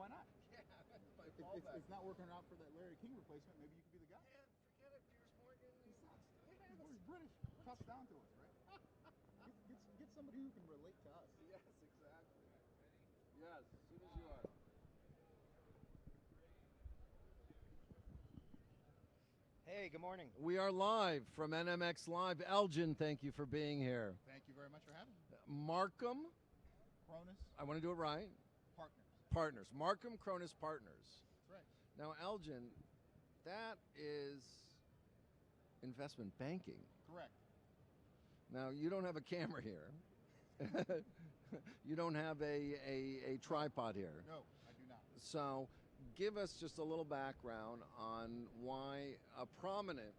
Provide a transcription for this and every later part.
why not? Yeah, my It's not working out for that Larry King replacement. Maybe you could be the guy. Yeah, forget it, Piers Morgan. He sucks. Yeah, He's British. Talks down to us, right? Get somebody who can relate to us. Yes, exactly. Yes, as soon as you are. Hey, good morning. We are live from NMX Live. Elgin, thank you for being here. Thank you very much for having me. Markham, Cronus I want to do it right. Partners. Markham Cronus Partners. That's right. Now, Elgin, that is investment banking. Correct. Now, you don't have a camera here. You don't have a tripod here. No, I do not. So, give us just a little background on why a prominent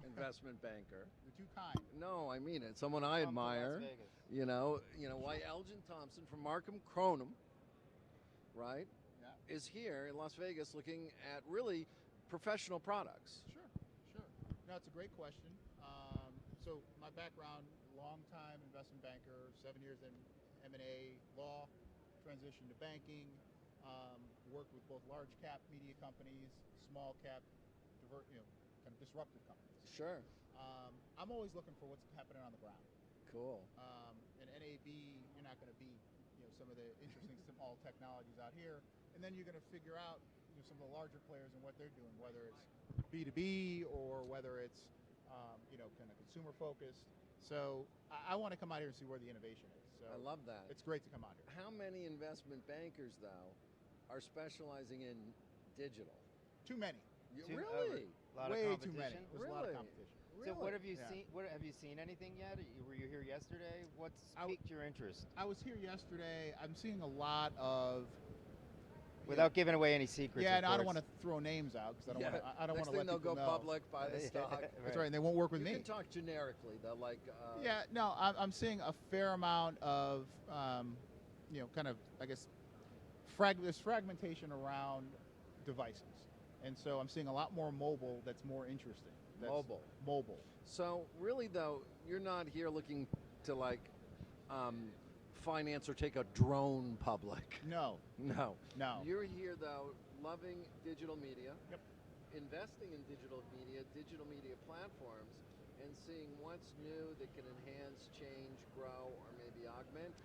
investment banker. You're too kind. No, I mean it. Someone I From Las admire. Vegas. You know why Elgin Thompson from Markham Cronum, right, Yeah. is here in Las Vegas looking at really professional products. Sure. No, it's a great question. So my background, long-time investment banker, 7 years in M&A law, transitioned to banking, worked with both large cap media companies, small cap, kind of disruptive companies. Sure. I'm always looking for what's happening on the ground. Cool. In NAB, you're not going to beat some of the interesting small technologies out here, and then you're going to figure out some of the larger players and what they're doing, whether it's B2B or whether it's kind of consumer focused. So I want to come out here and see where the innovation is. So I love that. It's great to come out here. How many investment bankers, though, are specializing in digital? Too many. Really? A lot Way of too many. competition. There's a lot of competition. So what have you Yeah. seen? What have you seen anything yet? Were you here yesterday? What's I piqued your interest? I was here yesterday. I'm seeing a lot of. Without giving away any secrets. Yeah, of no, I don't course. want to throw names out because I don't want to. I don't Next want to thing let they'll people go know. public, buy the stock. That's right, and they won't work with You me. can talk generically, though, like. Yeah, no, I'm seeing a fair amount of, kind of, I guess, there's fragmentation around devices. And so I'm seeing a lot more mobile that's more interesting. Mobile. So really, though, you're not here looking to like finance or take a drone public. No. You're here though, loving digital media. Yep. Investing in digital media platforms, and seeing what's new that can enhance, change, grow, or maybe augment.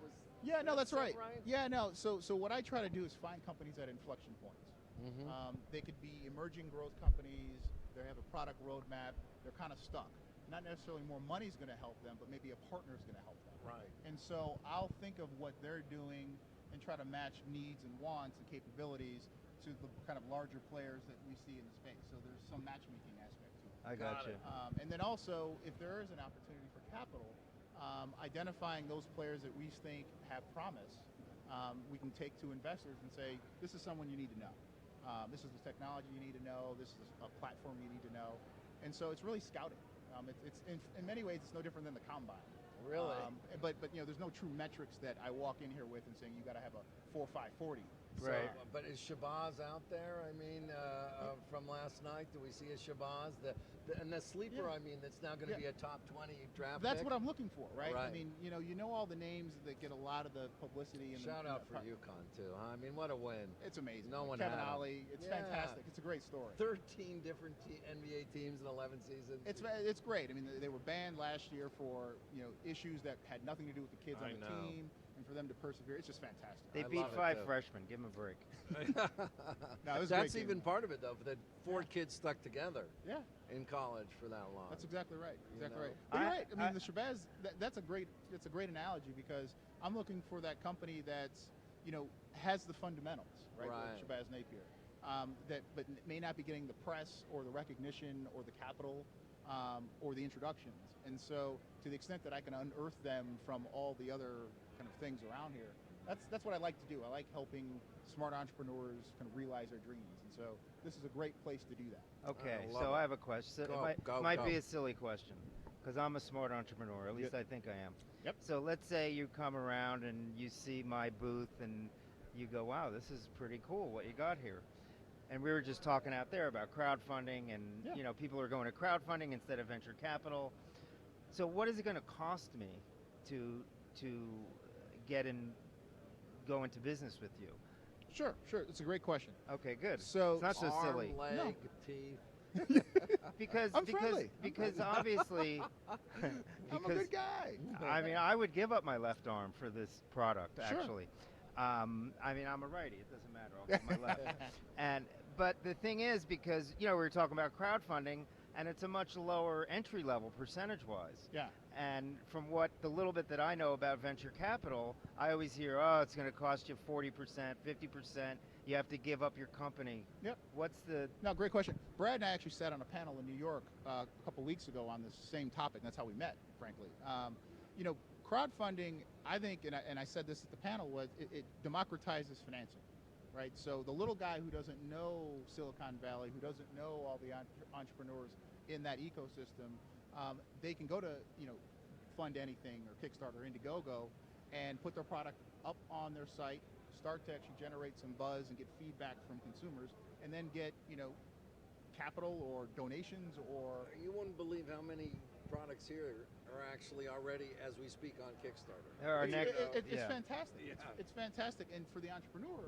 Yeah, no, that's right. Right? Yeah, no. So what I try to do is find companies at inflection points. Mm-hmm. They could be emerging growth companies. They have a product roadmap. They're kind of stuck. Not necessarily more money is going to help them, but maybe a partner is going to help them. Right. And so I'll think of what they're doing and try to match needs and wants and capabilities to the kind of larger players that we see in the space. So there's some matchmaking aspect to it. I got you. And then also, if there is an opportunity for capital, identifying those players that we think have promise, we can take to investors and say, this is someone you need to know. This is the technology you need to know. This is a platform you need to know. And so it's really scouting. It's in many ways, it's no different than the combine. Really? But there's no true metrics that I walk in here with and saying you got to have a 4.540. Right. But is Shabazz out there? I mean, from last night, do we see a Shabazz? And the sleeper, Yeah. I mean, that's now going to be a top 20 draft That's pick? what I'm looking for, right? Right. I mean, you know all the names that get a lot of the publicity. And Shout out for UConn, too. Huh? I mean, what a win. It's amazing. No one Kevin had 'em. Ollie, it's fantastic. It's a great story. 13 different NBA teams in 11 seasons. It's great. I mean, they were banned last year for issues that had nothing to do with the kids on the team, and for them to persevere, it's just fantastic. They I beat love it, 5 too. freshmen. Give them a break. No, it was a That's great even game. part of it, though, that 4 kids stuck together Yeah, in college for that long. that's exactly right. Exactly know? right. But you're right. I mean, the Shabazz. That's a great analogy because I'm looking for that company that's has the fundamentals, right? Right. Like Shabazz Napier, but may not be getting the press or the recognition or the capital. Or the introductions. And so to the extent that I can unearth them from all the other kind of things around here, that's what I like to do. I like helping smart entrepreneurs kind of realize their dreams. And so this is a great place to do that. Okay, I love so it. I have a question. Go, It go, might go. be a silly question because I'm a smart entrepreneur. At least Yep. I think I am. Yep. So let's say you come around and you see my booth and you go, wow, this is pretty cool what you got here. And we were just talking out there about crowdfunding and, Yeah. people are going to crowdfunding instead of venture capital. So what is it going to cost me to go into business with you? Sure. It's a great question. Okay, good. So It's not so Arm, silly. leg, No. teeth. Because I'm because friendly. because obviously I'm a good guy. I mean, I would give up my left arm for this product, Sure. actually. I mean, I'm a righty. It doesn't matter. I'll give my left. But the thing is, because we were talking about crowdfunding, and it's a much lower entry level percentage-wise. Yeah. And from the little bit that I know about venture capital, I always hear, oh, it's going to cost you 40%, 50%. You have to give up your company. Yep. What's the? No, great question. Brad and I actually sat on a panel in New York a couple weeks ago on this same topic. That's how we met, frankly. Crowdfunding, I think, and I said this at the panel, was it democratizes financing, right? So the little guy who doesn't know Silicon Valley, who doesn't know all the entrepreneurs in that ecosystem, they can go to, Fund Anything or Kickstarter, Indiegogo, and put their product up on their site, start to actually generate some buzz and get feedback from consumers, and then get, capital or donations or... You wouldn't believe how many products here are actually already, as we speak, on Kickstarter. There are It's fantastic. Yeah. It's fantastic. And for the entrepreneur,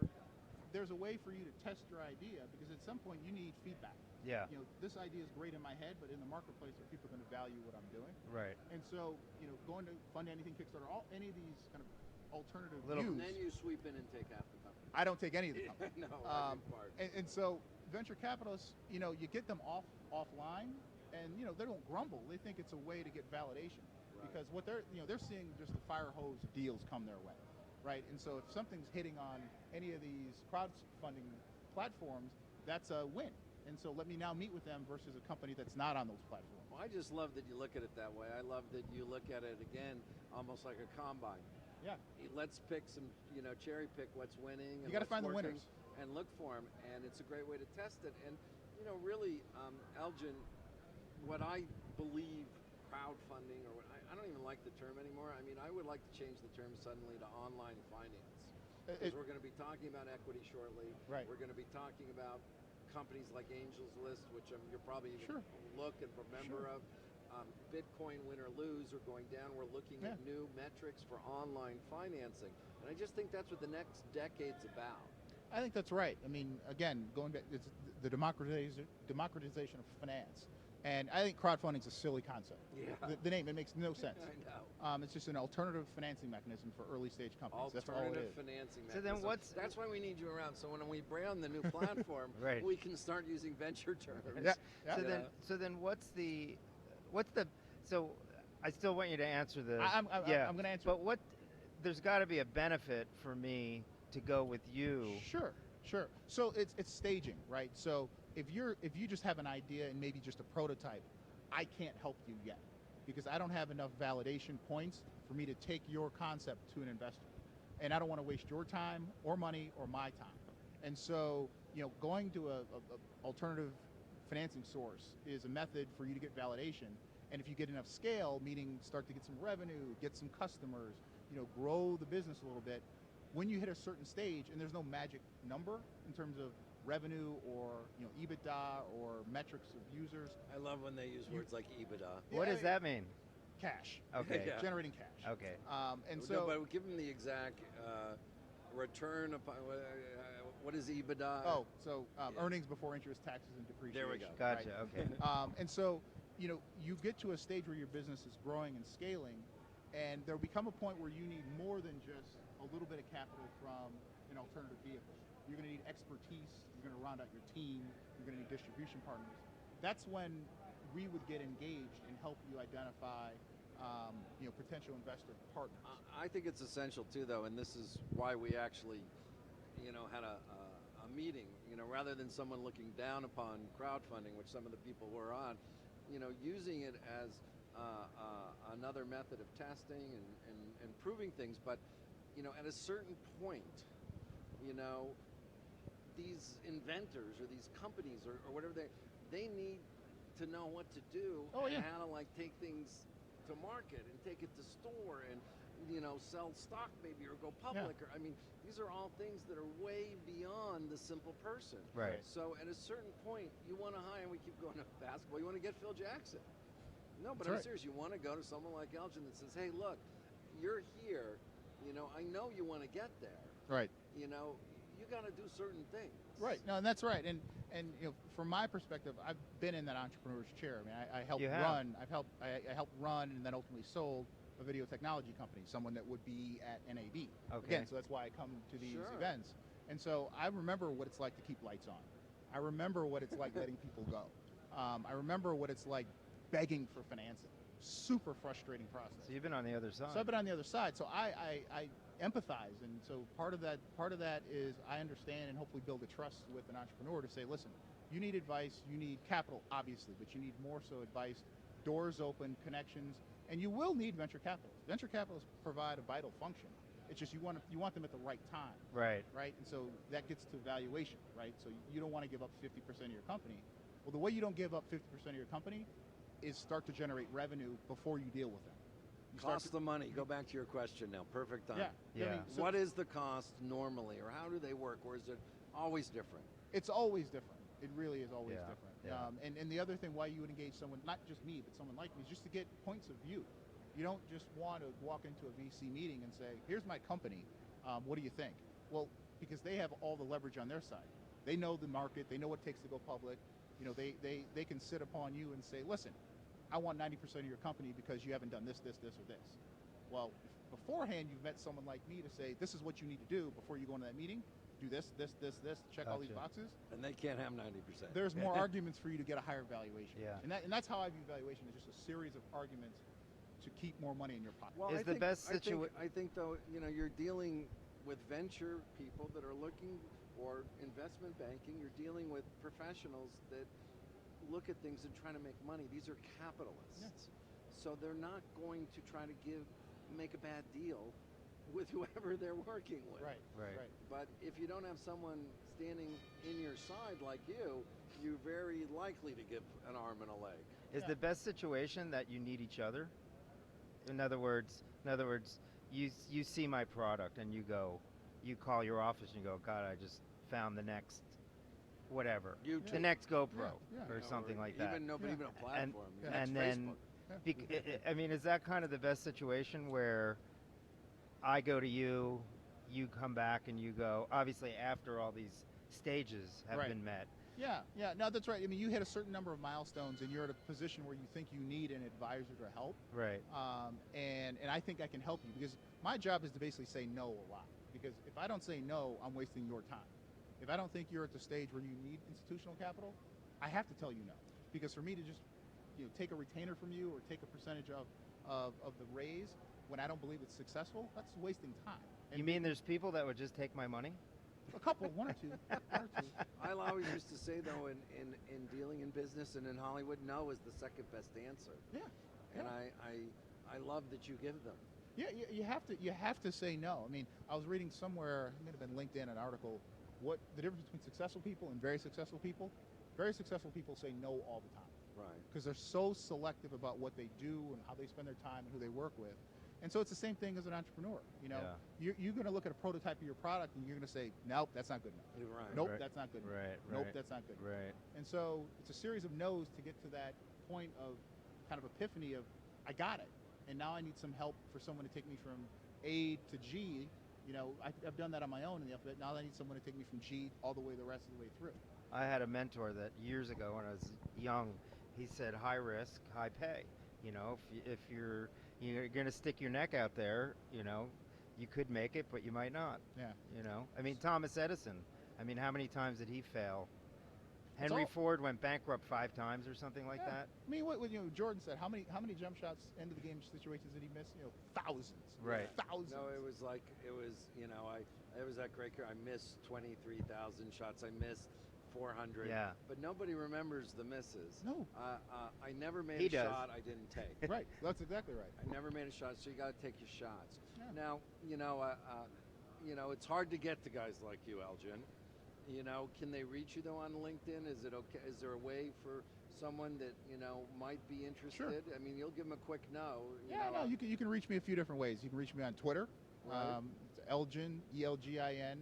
there's a way for you to test your idea, because at some point you need feedback. Yeah. This idea is great in my head, but in the marketplace, are people going to value what I'm doing? Right. And so, going to Fund Anything, Kickstarter, any of these kind of alternative And views, then you sweep in and take half the company. I don't take any of the company. No, I take part. And so venture capitalists, you get them offline, and they don't grumble. They think it's a way to get validation, because what they're seeing just the fire hose deals come their way, right? And so if something's hitting on any of these crowdfunding platforms, that's a win. And so let me now meet with them versus a company that's not on those platforms. Well, I just love that you look at it that way. I love that you look at it, again, almost like a combine. Yeah. Let's pick some, cherry pick what's winning. You got to find the winners. And look for them, and it's a great way to test it. And, really, Elgin, what I believe crowdfunding, or I don't even like the term anymore. I mean, I would like to change the term suddenly to online finance. Because we're going to be talking about equity shortly. Right. We're going to be talking about companies like Angels List, which you're probably even look and remember of. Bitcoin win or lose or going down. We're looking at new metrics for online financing. And I just think that's what the next decade's about. I think that's right. I mean, again, going back, it's the democratization of finance. And I think crowdfunding is a silly concept. Yeah. The name, it makes no sense. I know. It's just an alternative financing mechanism for early stage companies. That's all it Alternative is. financing So mechanism. then That's why we need you around. So when we brand the new platform, Right. we can start using venture terms. Yeah. So then what's the so I still want you to answer the I'm going to answer. But there's got to be a benefit for me to go with you. Sure. So it's staging, right? So if you just have an idea and maybe just a prototype, I can't help you yet, because I don't have enough validation points for me to take your concept to an investor, and I don't want to waste your time or money or my time. And so going to a alternative financing source is a method for you to get validation. And if you get enough scale, meaning start to get some revenue, get some customers, grow the business a little bit, when you hit a certain stage, and there's no magic number in terms of revenue or EBITDA or metrics of users. I love when they use words like EBITDA. What does that mean? Cash. Okay. Yeah. Generating cash. Okay. And No, but give them the exact return upon what is EBITDA? Oh, so earnings before interest, taxes, and depreciation. There we go. Gotcha. Right? Okay. And so, you get to a stage where your business is growing and scaling, and there'll become a point where you need more than just a little bit of capital from an alternative vehicle. You're going to need expertise. You're going to round out your team. You're going to need distribution partners. That's when we would get engaged and help you identify, potential investor partners. I think it's essential too, though, and this is why we actually, had a meeting. Rather than someone looking down upon crowdfunding, which some of the people were on, using it as another method of testing and proving things. But at a certain point, these inventors or these companies or whatever they need to know what to do and how to take things to market and take it to store and sell stock maybe or go public. Or these are all things that are way beyond the simple person. Right. So at a certain point, you want to hire, and we keep going to basketball, you want to get Phil Jackson. No, but I'm serious. You want to go to someone like Elgin that says, hey, look, you're here. I know you want to get there. Right. You you got to do certain things. Right. No, and that's right. And from my perspective, I've been in that entrepreneur's chair. I mean, I helped run. I helped run and then ultimately sold a video technology company, someone that would be at NAB. Okay. Again, so that's why I come to these events. And so I remember what it's like to keep lights on. I remember what it's like letting people go. I remember what it's like begging for financing. Super frustrating process. So you've been on the other side. So I've been on the other side. So I empathize, and so part of that is I understand and hopefully build a trust with an entrepreneur to say, listen, you need advice, you need capital, obviously, but you need more so advice, doors open, connections, and you will need venture capitalists. Venture capitalists provide a vital function. It's just you want them at the right time. Right. Right? And so that gets to valuation, right? So you don't want to give up 50% of your company. Well, the way you don't give up 50% of your company is start to generate revenue before you deal with them. Cost the money. Go back to your question now. Perfect time. Yeah. I mean, so what is the cost normally, or how do they work, or is it always different? it's always different. It really is always Yeah, different. yeah. And the other thing why you would engage someone, not just me, but someone like me, is just to get points of view. You don't just want to walk into a VC meeting and say, here's my company, what do you think? Well, because they have all the leverage on their side. They know the market, they know what it takes to go public. They can sit upon you and say, listen, I want 90% of your company because you haven't done this, this, this, or this. Well, beforehand, you've met someone like me to say, this is what you need to do before you go into that meeting. Do this, this, this, this, check all these Gotcha. boxes. And they can't have 90%. There's more arguments for you to get a higher valuation. Yeah. And that's how I view valuation, is just a series of arguments to keep more money in your pocket. Well, Is the best I think though, you're dealing with venture people that are looking, or investment banking. You're dealing with professionals that look at things and trying to make money. These are capitalists. Yes. So they're not going to try to make a bad deal with whoever they're working with. Right. But if you don't have someone standing in your side like you, you're very likely to give an arm and a leg. Is the best situation that you need each other? In other words, you see my product and you call your office and you go, God, I just found the next whatever, YouTube. the next GoPro Yeah. or something like that. Even nobody, even a platform. And Next then, Facebook. I mean, is that kind of the best situation where I go to you, you come back and you go, obviously after all these stages have been met. Yeah, no, that's right. I mean, you hit a certain number of milestones and you're at a position where you think you need an advisor to help. Right. And I think I can help you, because my job is to basically say no a lot. Because if I don't say no, I'm wasting your time. If I don't think you're at the stage where you need institutional capital, I have to tell you no. Because for me to just take a retainer from you or take a percentage of the raise when I don't believe it's successful, that's wasting time. And You mean there's people that would just take my money? a couple, one or two. I always used to say, though, in dealing in business and in Hollywood, no is the second best answer. Yeah. And I love that you give them. Yeah, you have to say no. I mean, I was reading somewhere, it might have been LinkedIn, an article, what the difference between successful people and very successful people. Very successful people say no all the time. Right. Because they're so selective about what they do and how they spend their time and who they work with. And so it's the same thing as an entrepreneur. You're going to look at a prototype of your product and you're going to say, nope, that's not good enough. Right. Nope, that's not good enough. Right. Nope, that's not good enough. Right. And so it's a series of no's to get to that point of kind of epiphany of, I got it. And now I need some help for someone to take me from A to G. I've done that on my own in the alphabet. Now I need someone to take me from G all the way the rest of the way through. I had a mentor that years ago when I was young, he said, high risk, high pay. If you're going to stick your neck out there, you could make it, but you might not. Yeah. I mean, Thomas Edison, how many times did he fail? Henry Ford went bankrupt 5 times or something like that. I mean, what Jordan said, how many jump shots, end of the game situations did he miss? Thousands. Right. Thousands. No, it was that great career. I missed 23,000 shots. I missed 400. Yeah. But nobody remembers the misses. No. I never made He a does. shot I didn't take. Right. That's exactly right. I never made a shot, so you got to take your shots. Yeah. Now, it's hard to get to guys like you, Elgin. Can they reach you though on LinkedIn? Is it okay? Is there a way for someone that might be interested? Sure. I mean, you'll give them a quick no. You can reach me a few different ways. You can reach me on Twitter. Right. It's Elgin, ELGIN,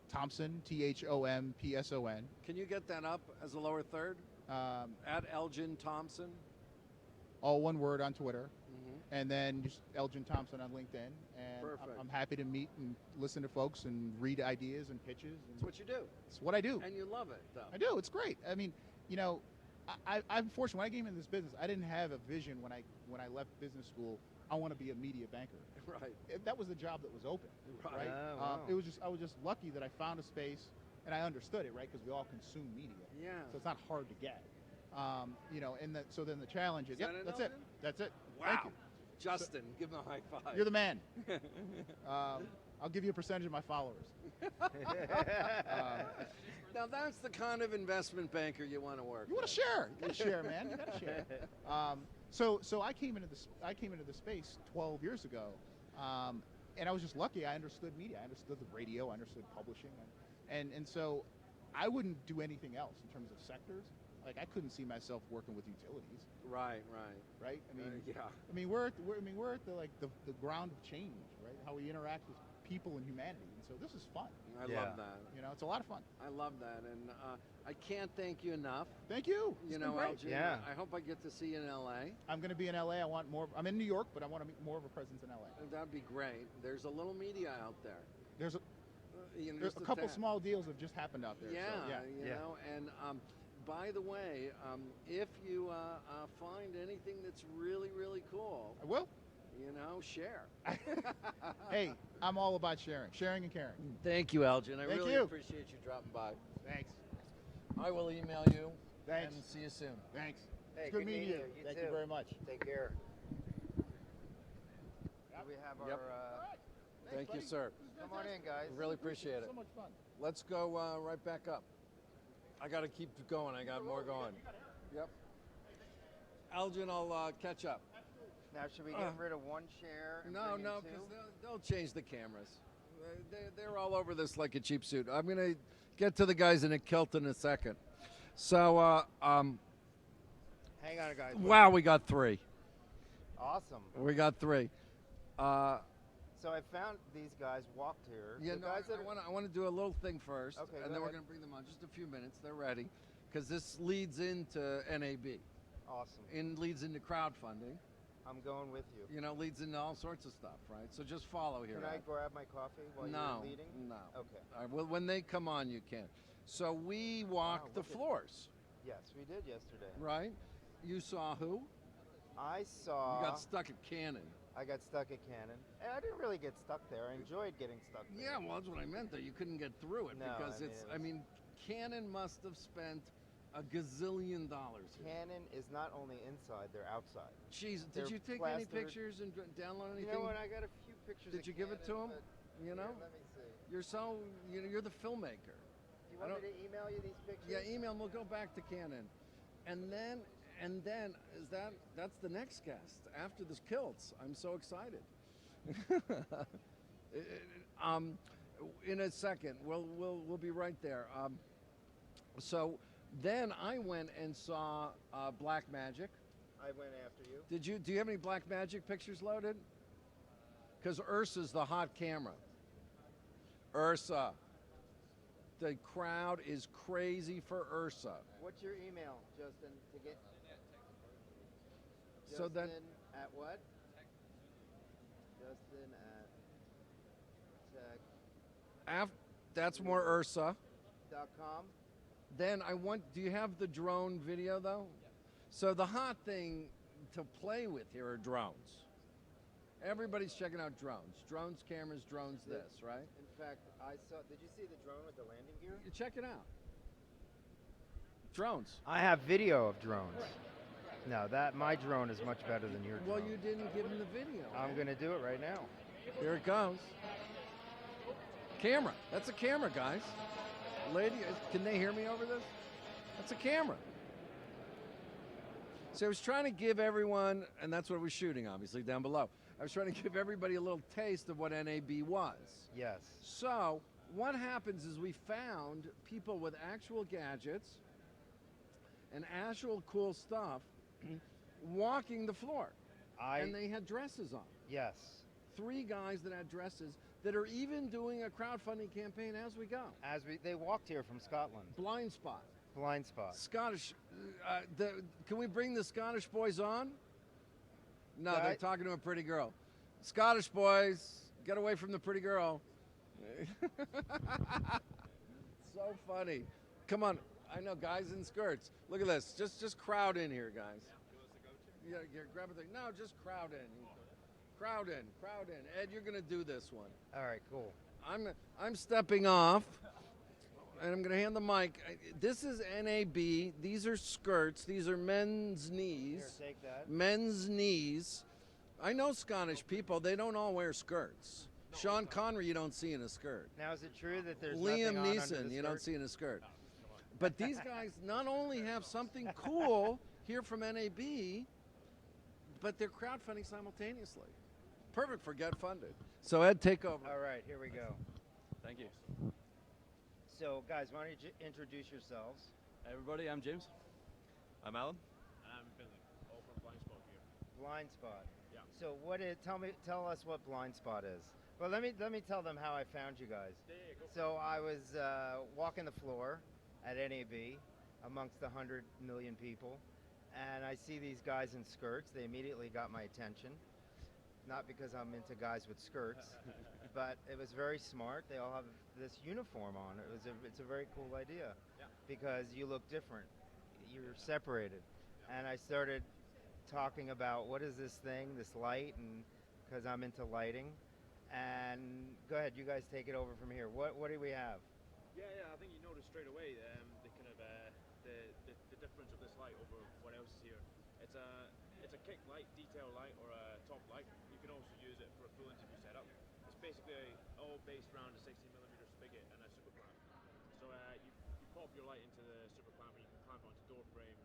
Thompson, THOMPSON. Can you get that up as a lower third? At Elgin Thompson. All one word on Twitter. and then just Elgin Thompson on LinkedIn. And Perfect. I'm happy to meet and listen to folks and read ideas and pitches. And It's what you do. it's what I do. And you love it, though. I do. It's great. I mean, you know, I'm fortunate. When I came into this business, I didn't have a vision when I left business school. I want to be a media banker. Right. That was the job that was open. Right. Right. Oh, wow. I was just lucky that I found a space and I understood it, right? Because we all consume media. Yeah. So it's not hard to get. You know, and so then the challenge is, Is that yep, it, that's it. Elgin? That's it. Wow. Thank you. Justin, give him a high five. You're the man. I'll give you a percentage of my followers. Now that's the kind of investment banker you want to work You want with. to share? You got to share, man. You got to share. So I came into the space 12 years ago, and I was just lucky. I understood media. I understood the radio. I understood publishing, and so I wouldn't do anything else in terms of sectors. Like I couldn't see myself working with utilities. Right. Right. Yeah. I mean, we're at the ground of change, right? How we interact with people and humanity, and so this is fun. I Yeah. love that. You know, it's a lot of fun. I love that, and I can't thank you enough. Thank you. It's You been know, great. Elgin, Yeah. I hope I get to see you in LA. I'm going to be in LA. I want more. I'm in New York, but I want to make more of a presence in LA. That'd be great. There's a little media out there. There's a, You know, there's just a couple tad. small deals have just happened out there. Yeah, So, yeah. you Yeah. know, and by the way, if you find anything that's really, really cool, I will. you know, share. Hey, I'm all about sharing and caring. Thank you, Elgin. I Thank really you. appreciate you dropping by. Thanks. I will email you. Thanks. And see you soon. Thanks. Hey, It's good meeting you. You Thank too. you very much. Take care. Do we have Yep. our? All right. Thanks, Thank you, buddy. sir. This is Come on in, fantastic. guys. Really appreciate it. So much fun. Let's go right back up. I got to keep going. I got more going. Yep. Elgin, I'll catch up. Now, should we get rid of one chair? And No, bring in no, two? because they'll change the cameras. They're all over this like a cheap suit. I'm going to get to the guys in a kilt in a second. So, Hang on, guys. wow, we got three. Awesome. We got three. So I found these guys walked here. Yeah, The no, guys that I want to do a little thing first, Okay, and go then we're ahead. going to bring them on. Just a few minutes. They're ready, because this leads into NAB, Awesome. and leads into crowdfunding. I'm going with you. You know, leads into all sorts of stuff, right? So just follow here. Can I Ed. grab my coffee while No, you're leading? no. Okay. All right, well, when they come on, you can. So we walked the look at- floors, Yes, we did yesterday. right? You saw who? I saw. You got stuck at Cannon. I got stuck at Cannon, and I didn't really get stuck there. I enjoyed getting stuck there. Yeah, well, that's what I meant, though. You couldn't get through it No, because I mean, it's. it I was- mean, Cannon must have spent a gazillion dollars here. Cannon is not only inside; they're outside. Jeez, They're did you take any plastered. pictures and download anything? You know what? I got a few pictures. Did of you give it to Cannon, 'em? but You know? here, let me see. You're so. You're the filmmaker. You I want me don't- to email you these pictures? Yeah, email. We'll go back to Cannon, and then is that's the next guest after the kilts. I'm so excited. In a second, we'll be right there. So then I went and saw Black Magic. I went after you. Do you have any Black Magic pictures loaded? Because Ursa's the hot camera. Ursa. The crowd is crazy for Ursa. What's your email, Justin? To get. So then- Justin at what? Justin at That's more Ursa. tech.com. Then do you have the drone video though? So the hot thing to play with here are drones. Everybody's checking out drones. Drones, cameras, drones, this, right? In fact, I saw. Did you see the drone with the landing gear? You check it out. Drones. I have video of drones. No, my drone is much better than your drone. Well, you didn't give him the video. I'm gonna do it right now. Here it goes. Camera. That's a camera, guys. Lady, can they hear me over this? That's a camera. So I was trying to give everyone, and that's what we're shooting, obviously, down below. I was trying to give everybody a little taste of what NAB was. Yes. So what happens is we found people with actual gadgets and actual cool stuff walking the floor. And they had dresses on. Yes. 3 guys that had dresses that are even doing a crowdfunding campaign as we go. They walked here from Scotland. Blind spot. Blind spot. Scottish. Can we bring the Scottish boys on? No, they're talking to a pretty girl. Scottish boys, get away from the pretty girl. So funny. Come on. I know, guys in skirts. Look at this. Just crowd in here, guys. Yeah, grab a thing. No, just crowd in. Crowd in. Ed, you're going to do this one. All right, cool. I'm stepping off, and I'm going to hand the mic. This is NAB. These are skirts. These are men's knees. Here, take that. Men's knees. I know Scottish people. They don't all wear skirts. Sean Connery, you don't see in a skirt. Now, is it true that there's Liam nothing on under Neeson, the you don't skirt? see in a skirt. But these guys not only have something cool here from NAB, but they're crowdfunding simultaneously. Perfect for Get Funded. So Ed, take over. All right, here we go. Thank you. So, guys, why don't you introduce yourselves? Hey everybody, I'm James. I'm Alan. And I'm Finley, all from Blind Spot here. Blind Spot. Yeah. So, tell us what Blind Spot is. Well, let me tell them how I found you guys. Yeah, go for So I was walking the floor at NAB amongst 100 million people, and I see these guys in skirts. They immediately got my attention. Not because I'm into guys with skirts, but it was very smart. They all have this uniform on. It's a very cool idea, Yeah. because you look different. You're separated, and I started talking about what is this thing, this light, and because I'm into lighting. And go ahead, you guys take it over from here. What do we have? Yeah, I think you noticed straight away the kind of the difference of this light over what else is here. It's a kick light, detail light, or a top light. You can also use it for a full interview setup. It's basically all based around a 60mm spigot and a super clamp. So you pop your light into the super clamp and you can clamp it onto door frames,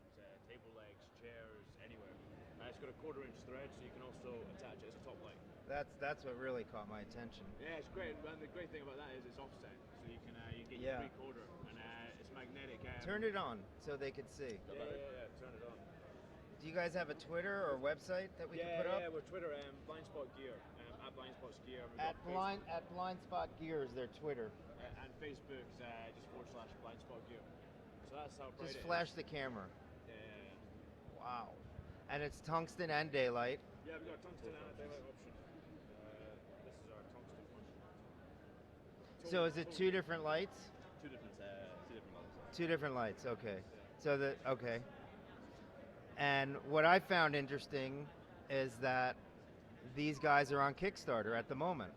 table legs, chairs, anywhere. It's got a 1/4-inch thread, so you can also attach it as a top light. That's what really caught my attention. Yeah, it's great. And the great thing about that is it's offset, so you can you get Yeah. your 3/4, and it's magnetic. Turn it on so they could see. Yeah. Turn it on. Do you guys have a Twitter or website that we can put up? Yeah, we're Twitter, Blind Spot Gear, at Blind Spot Gear. We've At got Blind Spot Gear is their Twitter. and Facebook's just / Blind Spot Gear. So that's how bright Just it flash is. the camera. Yeah. Wow. And it's tungsten and daylight. Yeah, we've got tungsten and a daylight option. This is our tungsten one. So is it two different lights? Two different lights. Two different lights. Okay. So okay. And what I found interesting is that these guys are on Kickstarter at the moment.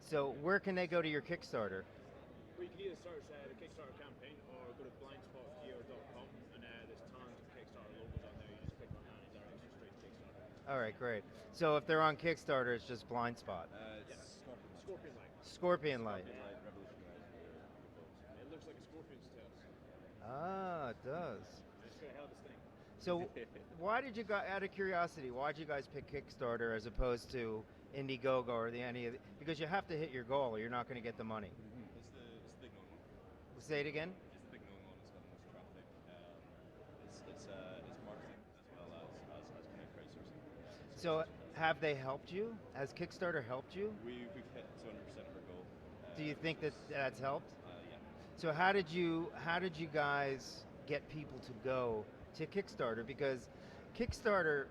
So where can they go to your Kickstarter? Well, you can either search the Kickstarter campaign or go to blindspotgear.com, and there's tons of Kickstarter logos on there. You just click on that and it directs you straight to Kickstarter. All right, great. So if they're on Kickstarter, it's just Blind Spot. Scorpion light. Scorpion light. It looks like a scorpion's tail. Ah, it does. It's got a hell of a sting. So why did you guys, out of curiosity, why did you guys pick Kickstarter as opposed to Indiegogo or because you have to hit your goal or you're not going to get the money. It's the big known one. Say it again? It's the big known one. It's got the most traffic. It's marketing as well as kind of crowdsourcing. So have they helped you? Has Kickstarter helped you? We've hit 200% of our goal. Do you think that that's helped? Yeah. So how did you guys get people to go to Kickstarter? Because Kickstarter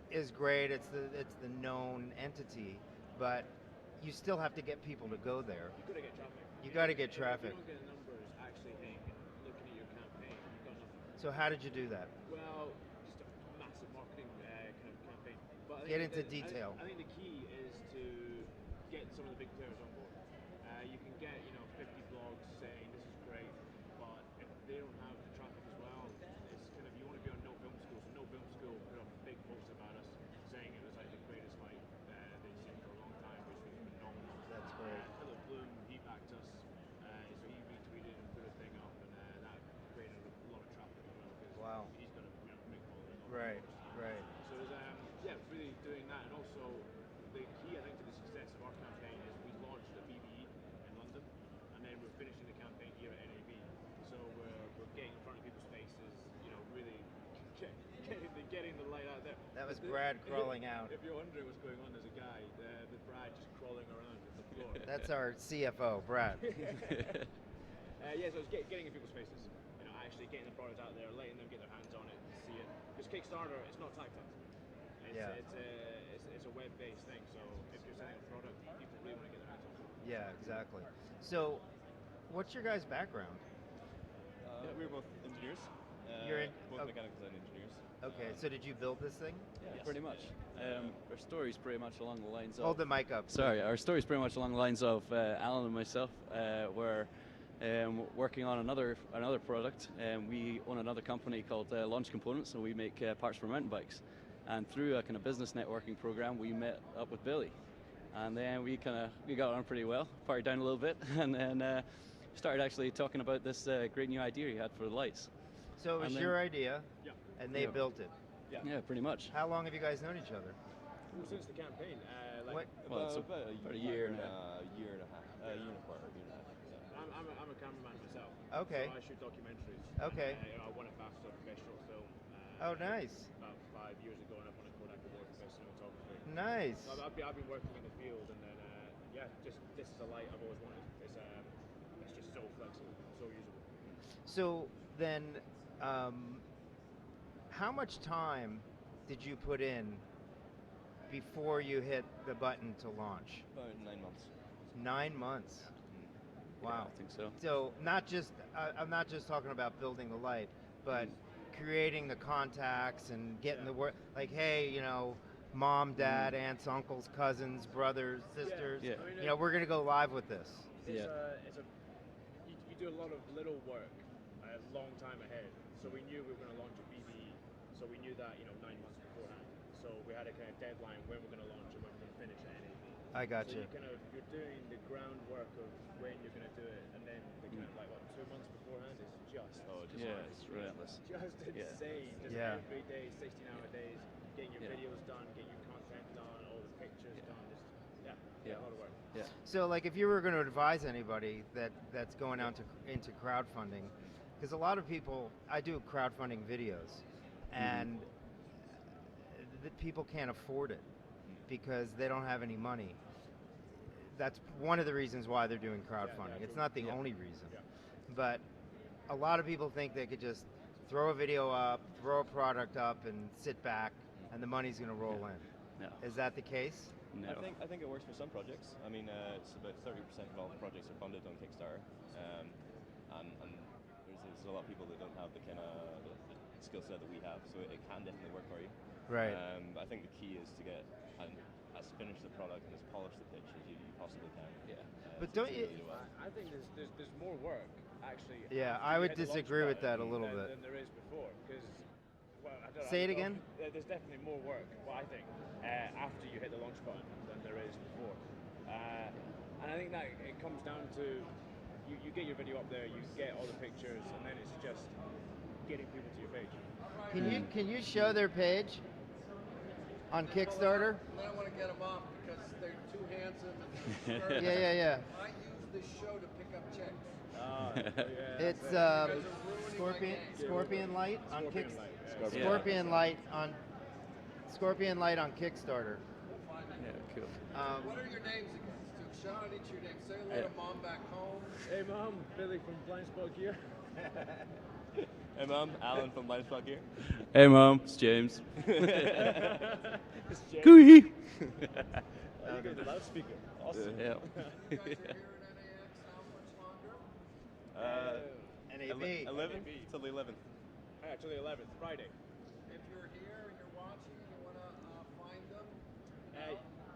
is great. It's the known entity, but you still have to get people to go there. You've got to get traffic. You got to get If traffic. you don't get the numbers actually hitting and looking at your campaign, you've got nothing. So how did you do that? Well, just a massive marketing kind of campaign. But I Get think into detail. I think the key is to get some of the big players on board. You can get 50 blogs saying this is great, but if they don't have the traffic as well, it's kind of, you want to be on No Film School. So No Film School put up a big post about us saying it was like the greatest fight they'd seen for a long time, which was phenomenal. That's great. Philip Bloom, he backed us, so he retweeted and put a thing up, and that created a lot of traffic as well. 'Cause Wow. He's got a big following. Right. So it was, really doing that, and also the key, I think, to the success of our campaign is we launched a BBE in London, and then we're finishing the campaign here at NAB. So we're getting in front of people's faces, really getting the light out there. That was Brad crawling out. If you're wondering what's going on, there's a guy, the Brad just crawling around the floor. That's our CFO, Brad. So it's getting in people's faces, actually getting the product out there, letting them get their hands on it, see it. Because Kickstarter, it's not tactile. Yeah. It's a web-based thing. So if you're selling a product, people really want to get their hands on it. Yeah, exactly. So, what's your guys' background? We were both engineers. You're in- both oh. mechanical design engineers. Okay, so did you build this thing? Yeah, Yes. pretty much. Our story's pretty much along the lines of. Hold the mic up. Sorry, our story's pretty much along the lines of Alan and myself. We're working on another product. We own another company called Launch Components, and we make parts for mountain bikes. And through a kind of business networking program, we met up with Billy, and then we got on pretty well, partied down a little bit, and then started actually talking about this great new idea he had for the lights. So it was and then- your idea, Yeah. and they Yeah. built it. Yeah, pretty much. How long have you guys known each other? Well, since the campaign, What? Well, it's about a year and a year and a half, year and a quarter, year and a half. Yeah. I'm a cameraman myself. Okay. So I shoot documentaries. Okay. I won a BAFTA for best short film. Oh, nice. About 5 years ago, and I won a Kodak Award for best cinematography. Nice. So I've been working in the field, and then just this is a light I've always wanted. It's just so flexible, so usable. So then, how much time did you put in before you hit the button to launch? About 9 months. 9 months. Wow. I think so. So not just I'm not just talking about building the light, but creating the contacts and getting the work. Like, hey, you know, mom, dad, aunts, uncles, cousins, brothers, sisters. Yeah. I mean, You know, we're gonna go live with this. you do a lot of little work a long time ahead. So we knew we were going to launch a BB, so we knew that 9 months beforehand. So we had a kind of deadline when we're going to launch and when we're going to finish at NAB. I got So you. you're doing the groundwork of when you're going to do it, and then the kind of like 2 months beforehand is just It's relentless. just insane. Just Yeah. every day, 16-hour days, getting your videos done, getting your content done, all the pictures done. Just a lot of work. Yeah. So, like, if you were going to advise anybody that's going out into crowdfunding, because a lot of people, I do crowdfunding videos, and the people can't afford it because they don't have any money. That's one of the reasons why they're doing crowdfunding. It's not the only reason, but a lot of people think they could just throw a video up, throw a product up, and sit back, and the money's going to roll in. No. Is that the case? No. I think it works for some projects. I mean, it's about 30% of all projects are funded on Kickstarter, and there's a lot of people that don't have the kind of the skill set that we have, so it can definitely work for you. Right. I think the key is to get as finished the product and as polished the pitch as you possibly can. Yeah. But to don't really you- do well. I think there's more work actually. Yeah, after I you would hit the launch disagree with that a button little than, bit. than there is before. Because I don't Say it know, again? There's definitely more work. What I think after you hit the launch button than there is before. And I think that it comes down to you get your video up there, you get all the pictures, and then it's just getting people to your page. Can you show their page on Kickstarter? I don't want to get them off because they're too handsome. Yeah. I use this show to pick up chicks. It's Scorpion Light on Scorpion Kickstarter. Light, yeah. Scorpion Light on Kickstarter. Yeah, cool. What are your names again? So shout out each of your names. Say hello to mom back home. Hey mom, Billy from Blind Spot Gear. Hey mom, Alan from Blind Spot Gear. Hey, Mom. It's James. It's Jay. Gooey. Oh, you got the loudspeaker. Awesome. Yeah. You guys are here at NAX how much longer? NAB. 11th till the 11th. Actually, 11th, Friday. If you're here and you're watching and you want to find them,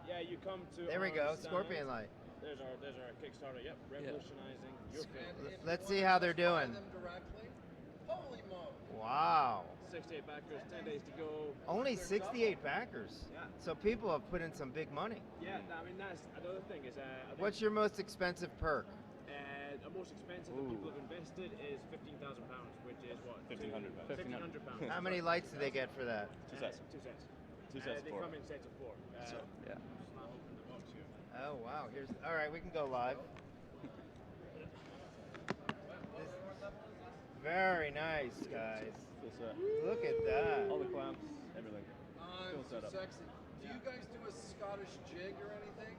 Yeah, you come to. There we our go. stand. Scorpion Light. There's our Kickstarter. Yep, revolutionizing your film. and if Let's you see wanna how they're buy doing. them directly, holy moly! Wow. 68 backers, 10 days to go. Only 68 backers. Yeah. So people have put in some big money. Yeah, I mean that's another thing is. I think, What's your most expensive perk? the most expensive that people have invested is £15,000, which is what? £1,500. £1,500. How many lights do they get for that? Two sets. Two sets. Two sets, They four. come in sets of 4. Yeah. Just not open the box here. Oh wow. All right, we can go live. Very nice, guys. Full set. Look at that. All the clamps, everything. I'm Full so setup. sexy. Do you guys do a Scottish jig or anything?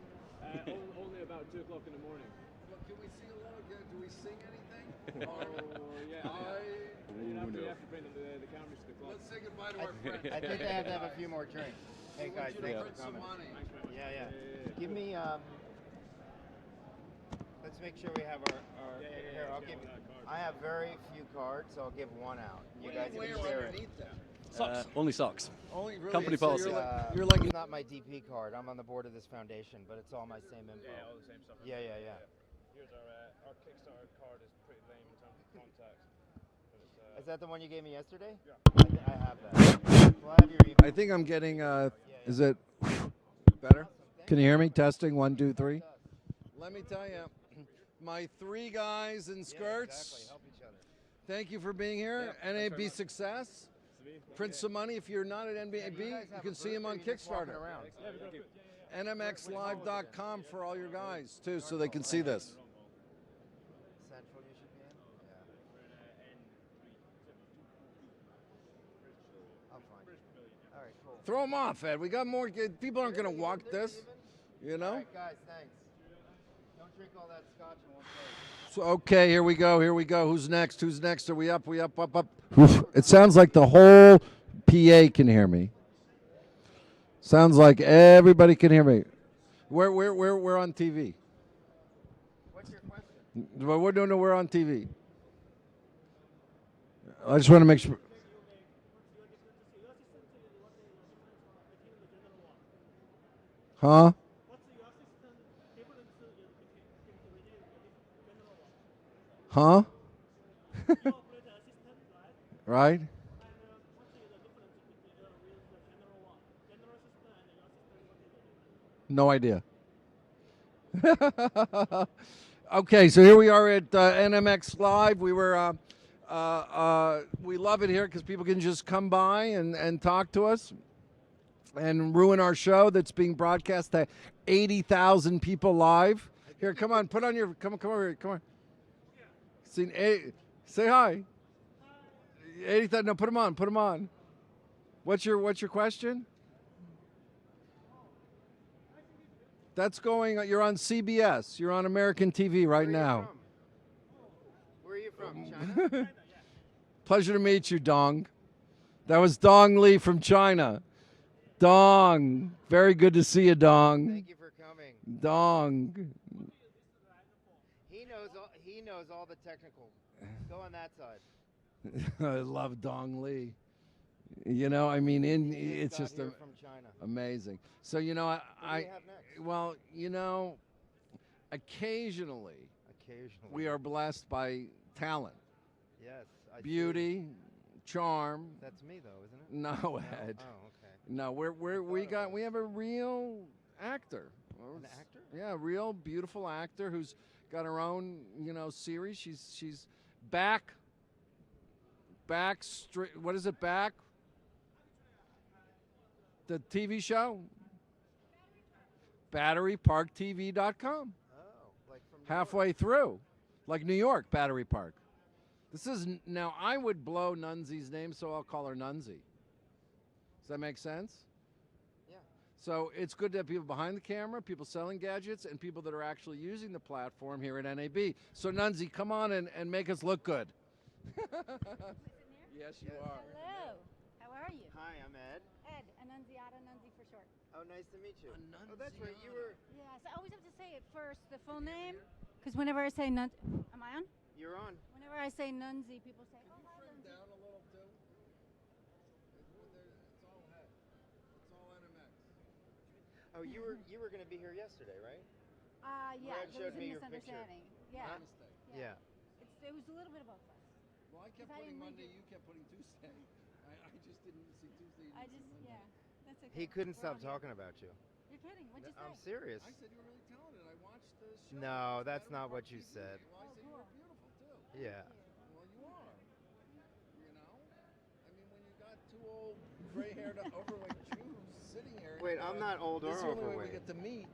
Only about 2 o'clock in the morning. Well, can we see a little? Do we sing anything? Oh yeah. I, You have to bring the cameras to the club. let's say goodbye to our friends. I think they have to have a few more drinks. Hey guys, you thanks to for print some coming. money. Yeah, yeah. Give me let's make sure we have our here, I'll give you. I have very few cards, so I'll give one out. You guys What do can you wear share it. underneath that? Only socks. Only really. Company so policy. You're like it's not my DP card. I'm on the board of this foundation, but it's all my same info. Yeah, all the same stuff. Yeah. Here's our Kickstarter card is pretty lame in terms of contacts. But it's, Is that the one you gave me yesterday? Yeah. I have that. Well, I have your email. I think I'm getting. Is it better? Can you hear me? Testing 1, 2, 3. Let me tell you, my 3 guys in skirts. Exactly. Help each other. Thank you for being here. NAB success. Print some money. If you're not at NAB, you can see him on Kickstarter. NMXlive.com for all your guys too, so they can see this. Central you should be in? Yeah. I'll find it. All right, cool. Throw them off, Ed. We got more. People aren't going to walk this, you know. All right, guys, thanks. Don't drink all that scotch in one place. So, okay, here we go. Who's next? Are we up? Up. It sounds like the whole PA can hear me. Sounds like everybody can hear me. We're on TV. What's your question? Well, we're on TV. I just want to make sure. Huh? Huh? Right? No idea. Okay, so here we are at NMX Live. We were, we love it here because people can just come by and talk to us and ruin our show that's being broadcast to 80,000 people live. Here, come on, put on your, come over here, come on. Say hi. 80,000. No, put them on. What's your question? That's going. You're on CBS. You're on American TV right now. Where are you from? China? Pleasure to meet you, Dong. That was Dong Lee from China. Dong, very good to see you, Dong. Thank you for coming. Dong. He knows all the technical. Go on that side. I love Dong Lee. You know, I mean, it's just from China. amazing. So, you know, What do we have next? well, you know, occasionally we are blessed by talent, Yes. I beauty, charm. See. That's me though, isn't it? No, Ed. Oh, okay. No, we have a real actor. An actor? Yeah, real beautiful actor who's got her own, you know, series. She's back. What is it? Back. The TV show. BatterParkTV.com. Oh, like from Halfway through, like New York, Battery Park. This is now. I would blow Nunzie's name, so I'll call her Nunzie. Does that make sense? Yeah. So it's good to have people behind the camera, people selling gadgets, and people that are actually using the platform here at NAB. So Nunzie, come on and make us look good. Yes, you are. Hello. How are you? Hi, I'm Ed. Ed, Annunziata, Nunzi for short. Oh, nice to meet you. Oh, that's right. You were. Yes, I always have to say it first, the full name, because whenever I say am I on? You're on. Whenever I say Nunzi, people say, oh, hi, Nunzi. Down a little too. It's all head. It's all NMX. Oh, you were going to be here yesterday, right? Yeah, Brad there showed was me a your picture. misunderstanding. Yeah. Yeah. It was a little bit of both of us. Well, I kept Because I putting didn't read Monday, it. you kept putting Tuesday. I just didn't see Tuesday. I just, yeah, that's okay. He couldn't We're stop on here. talking about you. You're kidding. What'd you say? I'm serious. I said you were really talented. I watched the show. No, that's Battery not what Park you TV. said. Well, I said you were beautiful too. Yeah. Well, you are. You know? I mean, when you got two old, gray-haired, overweight Jews sitting here. Wait, I'm not old or this is the only way we overweight. get to meet,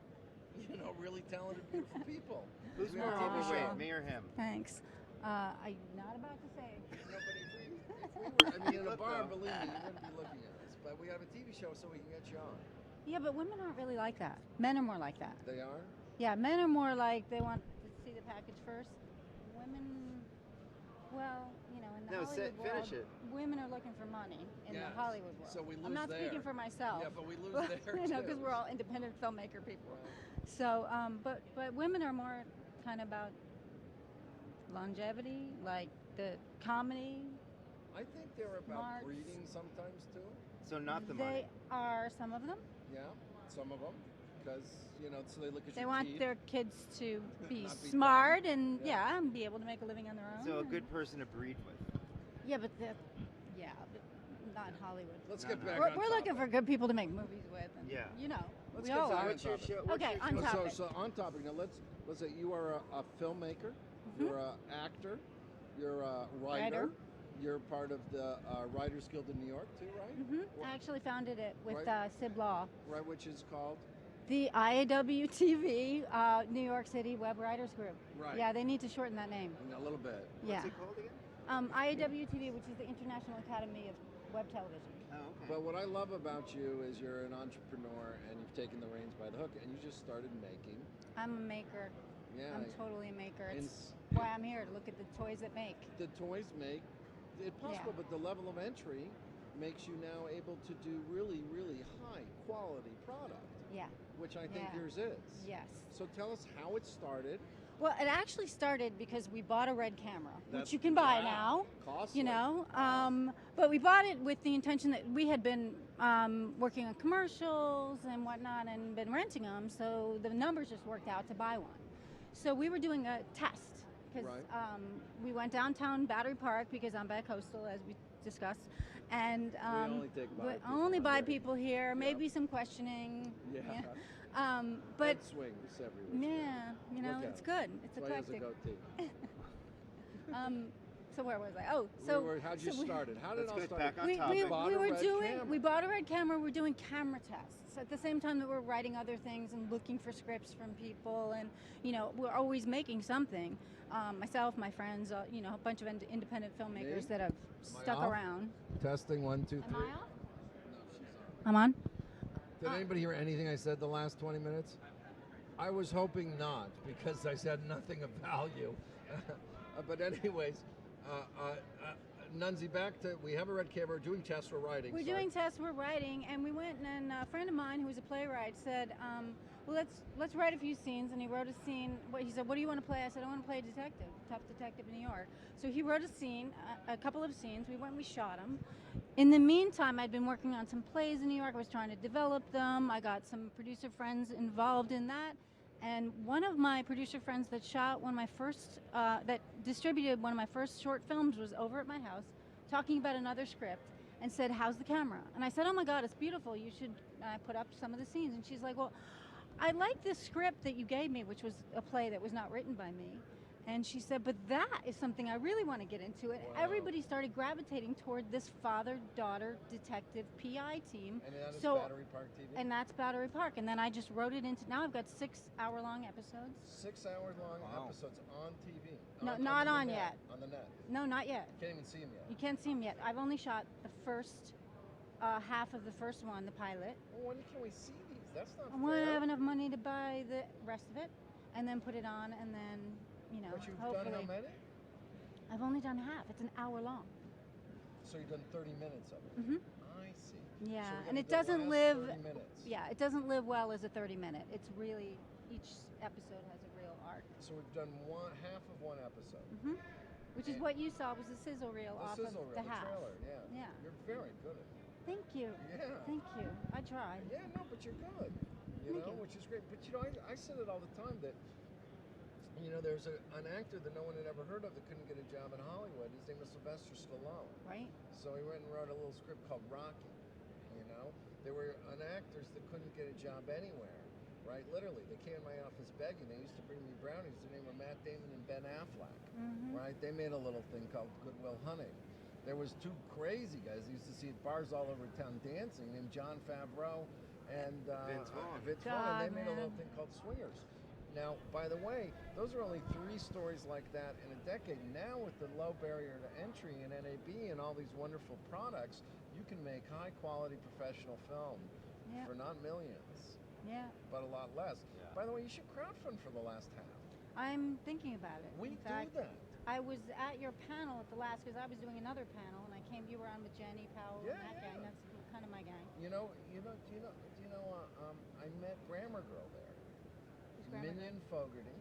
you know, really talented, beautiful people. Who's We more have a TV overweight, show. me or him? Thanks. I'm not about to say. No, but if we were, I mean, in a Look, bar, though. believe me, you wouldn't be looking at us. But we have a TV show, so we can get you on. Yeah, but women aren't really like that. Men are more like that. They are? Yeah, men are more like they want to see the package first. Women, well, you know, in the No, Hollywood finish world, it. women are looking for money in Yes. the Hollywood world. So we I'm lose not speaking there. for myself. Yeah, but we lose there you know, too. because we're all independent filmmaker people. Right. So, but women are more kind of about longevity, like the comedy. I think they're about Smarts. breeding sometimes too. So not the They money. are some of them. Yeah, some of them, because so they look at They your want teeth. their kids to be Not be smart dumb. and Yeah. and be able to make a living on their own. So a and- good person to breed with. Yeah, but not Hollywood. Let's No, get no. back We're, on we're looking topic. for good people to make movies with. And, Yeah. You know, Let's we get all back are. on topic. Okay, on topic. So on topic now. Let's say you are a filmmaker. Mm-hmm. You're an actor. You're a writer. You're part of the Writers Guild in New York too, right? Hmm I actually founded it with Right. Sib Law. Right, which is called. The IAWTV, New York City Web Writers Group. Right. Yeah, they need to shorten that name. A little bit. Yeah. What's it called again? IAWTV, which is the International Academy of Web Television. Oh, okay. But what I love about you is you're an entrepreneur and you've taken the reins by the hook and you just started making. I'm a maker. Yeah. I'm totally a maker. And It's why I'm here, to look at the toys that make. the toys make it possible, Yeah. but the level of entry makes you now able to do really, really high quality product, Yeah. which I think Yeah. yours is. Yes. So tell us how it started. Well, it actually started because we bought a red camera, That's- which you can buy wow. now. Costly. You know, but we bought it with the intention that we had been working on commercials and whatnot and been renting them, so the numbers just worked out to buy one. So we were doing a test because Right. we went downtown Battery Park because I'm bi-coastal, as we discussed, and only take bi we people only out buy here. people here, Yeah. maybe some questioning. Yeah. But Head swings everywhere. yeah, you know, Look at it's him. good. It's That's why he has a eclectic. goatee. So where was I? Oh, so How'd you so we- start it? How did it Let's all get start? back on we, topic. we, Bought we a were red doing camera. we bought a red camera. We're doing camera tests at the same time that we're writing other things and looking for scripts from people, and we're always making something. Myself, my friends, a bunch of independent filmmakers Me? that have Am I stuck off? around. Testing 1, 2, 3. Am I off? I'm on. Did anybody hear anything I said the last 20 minutes? I was hoping not, because I said nothing of value. But anyways, Nunzi, back to, we have a red camera, we're doing tests, we're writing. We're doing tests, we're writing, and we went and a friend of mine who was a playwright said, well, let's write a few scenes, and he wrote a scene. He said, what do you want to play? I said, I want to play a detective, tough detective in New York. So he wrote a scene, a couple of scenes. We went and we shot them. In the meantime, I'd been working on some plays in New York. I was trying to develop them. I got some producer friends involved in that. And one of my producer friends that shot one of my first, that distributed one of my first short films was over at my house talking about another script and said, how's the camera? And I said, oh my God, it's beautiful. You should, and I put up some of the scenes. And she's like, well, I like this script that you gave me, which was a play that was not written by me. And she said, but that is something I really want to get into. And Wow. everybody started gravitating toward this father-daughter detective PI team. And that is So- Battery Park TV? And that's Battery Park. And then I just wrote it into, now I've got 6-hour-long episodes. 6 hour long Wow. episodes on TV. No, not the on net, yet. On the net. No, not yet. Can't even see them yet. You can't see them yet. I've only shot the first half of the first one, the pilot. Well, when can we see these? That's not I want to fair. have enough money to buy the rest of it and then put it on, and then, But you've hopefully. done how many? I've only done half. It's an hour long. So you've done 30 minutes of it. Mhm. I see. Yeah, So we're and gonna it do the doesn't last live. 30 minutes. Yeah, it doesn't live well as a 30-minute. It's really, each episode has a real arc. So we've done half of one episode. Hmm Which is And- what you saw was a sizzle reel The off sizzle of reel, the the half. trailer, yeah. Yeah. You're very good at it. Thank you. Yeah. Thank you. I try. Yeah, no, but you're good. You Thank know, you. which is great. But I said it all the time that, there's an actor that no one had ever heard of that couldn't get a job in Hollywood. His name was Sylvester Stallone. Right? So he went and wrote a little script called Rocky. There were actors that couldn't get a job anywhere, right? Literally, they came in my office begging. They used to bring me brownies. Their name were Matt Damon and Ben Affleck, Mhm. right? They made a little thing called Goodwill Hunting. There was two crazy guys I used to see at bars all over town dancing, named John Favreau and Vince Vaughn. Vince God, Vaughn, and they made a little man. thing called Swingers. Now, by the way, those are only 3 stories like that in a decade. Now, with the low barrier to entry in NAB and all these wonderful products, you can make high-quality professional film Yeah. for not millions, Yeah. but a lot less. Yeah. By the way, you should crowdfund for the last half. I'm thinking about it. We In do fact, that. I was at your panel at the last because I was doing another panel, and I came. You were on with Jenny Powell Yeah, and that yeah. gang. That's kind of my gang. I met Grammar Girl there. Who's Grammar Girl? Minion Fogarty,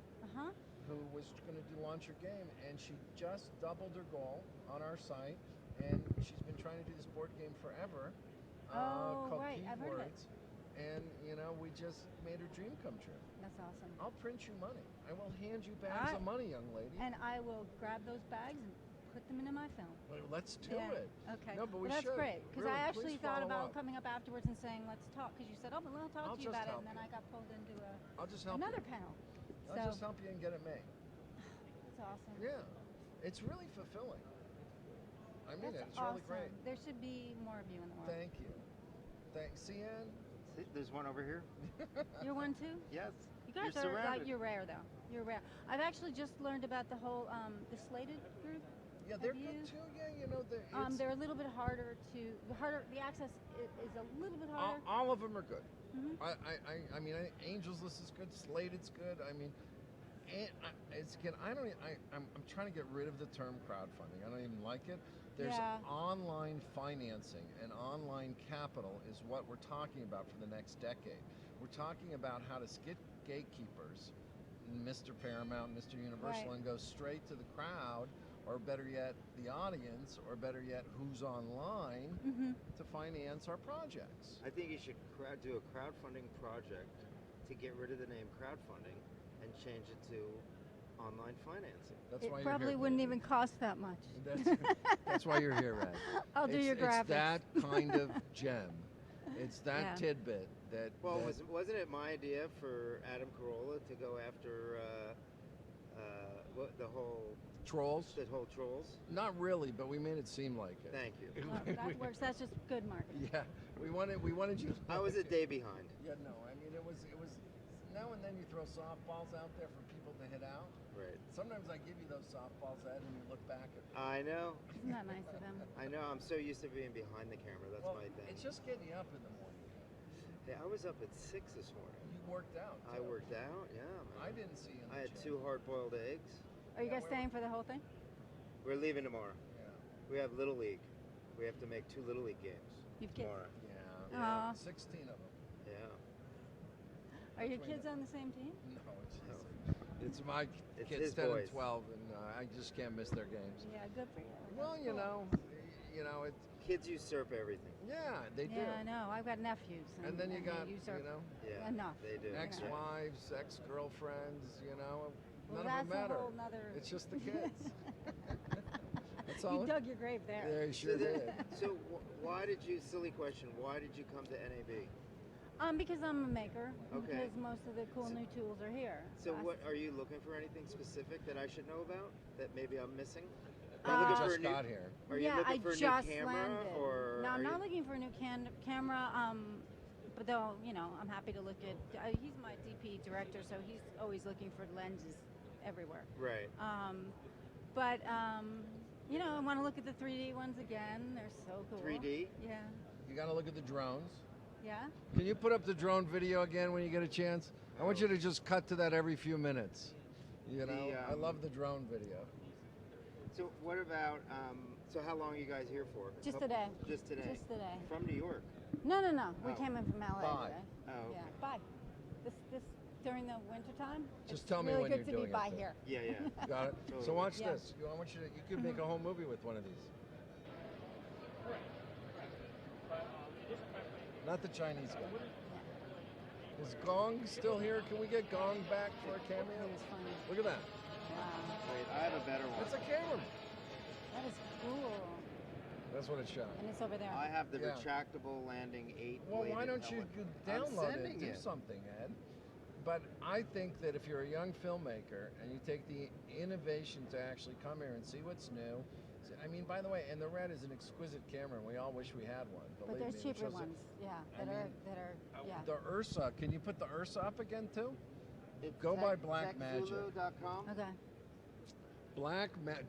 who was going to launch her game, and she just doubled her goal on our site, and she's been trying to do this board game forever. Called right. I've heard of it. Keywords. And we just made her dream come true. That's awesome. I'll print you money. I will hand you bags of money, young lady. And I will grab those bags and put them into my film. Well, let's do it. Okay. No, but we that's should. great because Really, I actually please thought follow about up. coming up afterwards and saying let's talk because you said but we'll talk I'll to you just about it, help and then you. I got pulled into I'll just help another you. panel. I'll just help you and get it made. That's awesome. Yeah, it's really fulfilling. I mean That's it's awesome. really great. There should be more of you in the world. Thank you. Thanks, CN. There's one over here. You're one too? Yes. You guys You're are surrounded. you're rare though. You're rare. I've actually just learned about the whole the Slated group. Yeah, they're Have good you? too. Yeah, They're a little bit harder to the access is a little bit harder. all of them are good. Mhm. I mean, Angels List is good. Slated's good. I mean, it's again. I'm trying to get rid of the term crowdfunding. I don't even like it. There's online financing and online capital is what we're talking about for the next decade. We're talking about how to skip gatekeepers, Mr. Paramount, Mr. Universal, and go straight to the crowd, or better yet, the audience, or better yet, who's online to finance our projects. I think you should do a crowdfunding project to get rid of the name crowdfunding and change it to online financing. That's why It you're probably here. wouldn't even cost that much. That's why you're here, Red. I'll do your graphics. It's that kind of gem. It's that Yeah. tidbit that. Well, that wasn't it my idea for Adam Carolla to go after the whole trolls? The whole trolls? Not really, but we made it seem like it. Thank you. Well, that works. That's just good marketing. Yeah, we wanted you. I was a day behind. Yeah, no, I mean it was. Now and then you throw softballs out there for people to hit out. Right. Sometimes I give you those softballs, Ed, and you look back at me. I know. Isn't that nice of them? I know. I'm so used to being behind the camera. That's my thing. It's just getting you up in the morning. Hey, I was up at 6 this morning. You worked out. I too. worked out. Yeah. Man. I didn't see you. In I the had gym. 2 hard-boiled eggs. Are you guys staying for the whole thing? We're leaving tomorrow. Yeah. We have Little League. We have to make 2 Little League games You've kids. tomorrow. Aw. Yeah. 16 of them. Yeah. Are your kids on the same team? No, it's my It's kids his 10 boys. and 12, and I just can't miss their games. Yeah, good for you. Well, That's you cool. know, it's Kids usurp everything. yeah, they do. Yeah, I know. I've got nephews. And then you they got, usurp Yeah. enough. They do. ex-wives, ex-girlfriends, Well, none that's of them matter. a whole nother. It's just the kids. That's all. You dug your grave there. Yeah, you sure did. So why did you? Silly question. Why did you come to NAB? Because I'm a maker. Okay. Because most of the cool new tools are here. So what are you looking for? Anything specific that I should know about that maybe I'm missing? Are You you looking for just a new? got here. Are you Yeah, looking I for a just new camera landed. or? No, are I'm you- not looking for a new camera. But though, I'm happy to look at. He's my DP director, so he's always looking for lenses everywhere. Right. I want to look at the 3D ones again. They're so cool. 3D? Yeah. You got to look at the drones. Yeah. Can you put up the drone video again when you get a chance? I want you to just cut to that every few minutes. I love the drone video. So what about? So how long are you guys here for? Just today. Just today. Just today. From New York. No. We Oh. came in from LA Bye. today. Oh. Okay. Yeah. Bye. This during the winter time. Just it's tell me really when good you're to doing be it, by though. here. Yeah. Yeah. Got it? So Totally. watch Yeah. this. I want you could make a whole movie with one of these. Not the Chinese guy. Is Gong still here? Can we get Gong back for a cameo? It was funny. Look at that. Wow. Wait, I have a better one. That's a camera. That is cool. That's what it shot. And it's over there. I have the Yeah. retractable landing 8. Well, why don't you I'm download it? sending Do it. something, Ed. But I think that if you're a young filmmaker and you take the innovation to actually come here and see what's new, I mean, by the way, and the Red is an exquisite camera, and we all wish we had one. But believe there's me. It cheaper shows ones. Yeah. I That mean, are. Yeah. The Ursa, can you put the Ursa up again too? It's Go by Black Magic. techzulu.com. Okay.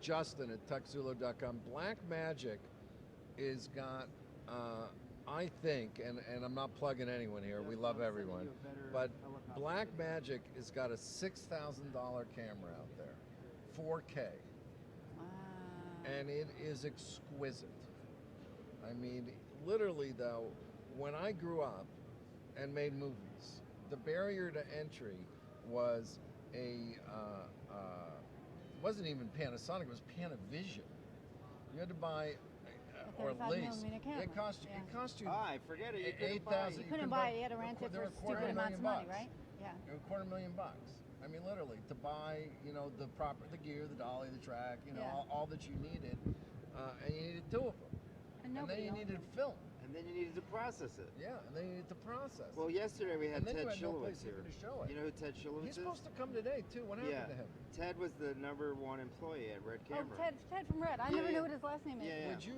Justin at tuxzulu.com. Black Magic is got, I think, and I'm not plugging anyone here. We love everyone, but Black Magic has got a $6,000 camera out there, 4K. and it is exquisite. I mean, literally though, when I grew up and made movies, the barrier to entry was wasn't even Panasonic, it was Panavision. You had to buy or 35 lease. millimeter camera. It cost you I forget it. You couldn't buy it. You couldn't buy it. You had to rent it for stupid amounts of money, right? Yeah. $250,000. I mean, literally, to buy, the gear, the dolly, the track, all that you needed, and you needed 2 of them. And then nobody you owned needed them. film. And then you needed to process it. Yeah, and then you needed to process. Well, yesterday we had And then Ted you had no place Shilowitz here. even to show it. You know who Ted Shilowitz He's is? supposed to come today too. What happened to him? Ted was the #1 employee at Red Camera. Oh, Ted from Red. I never knew what his last name is.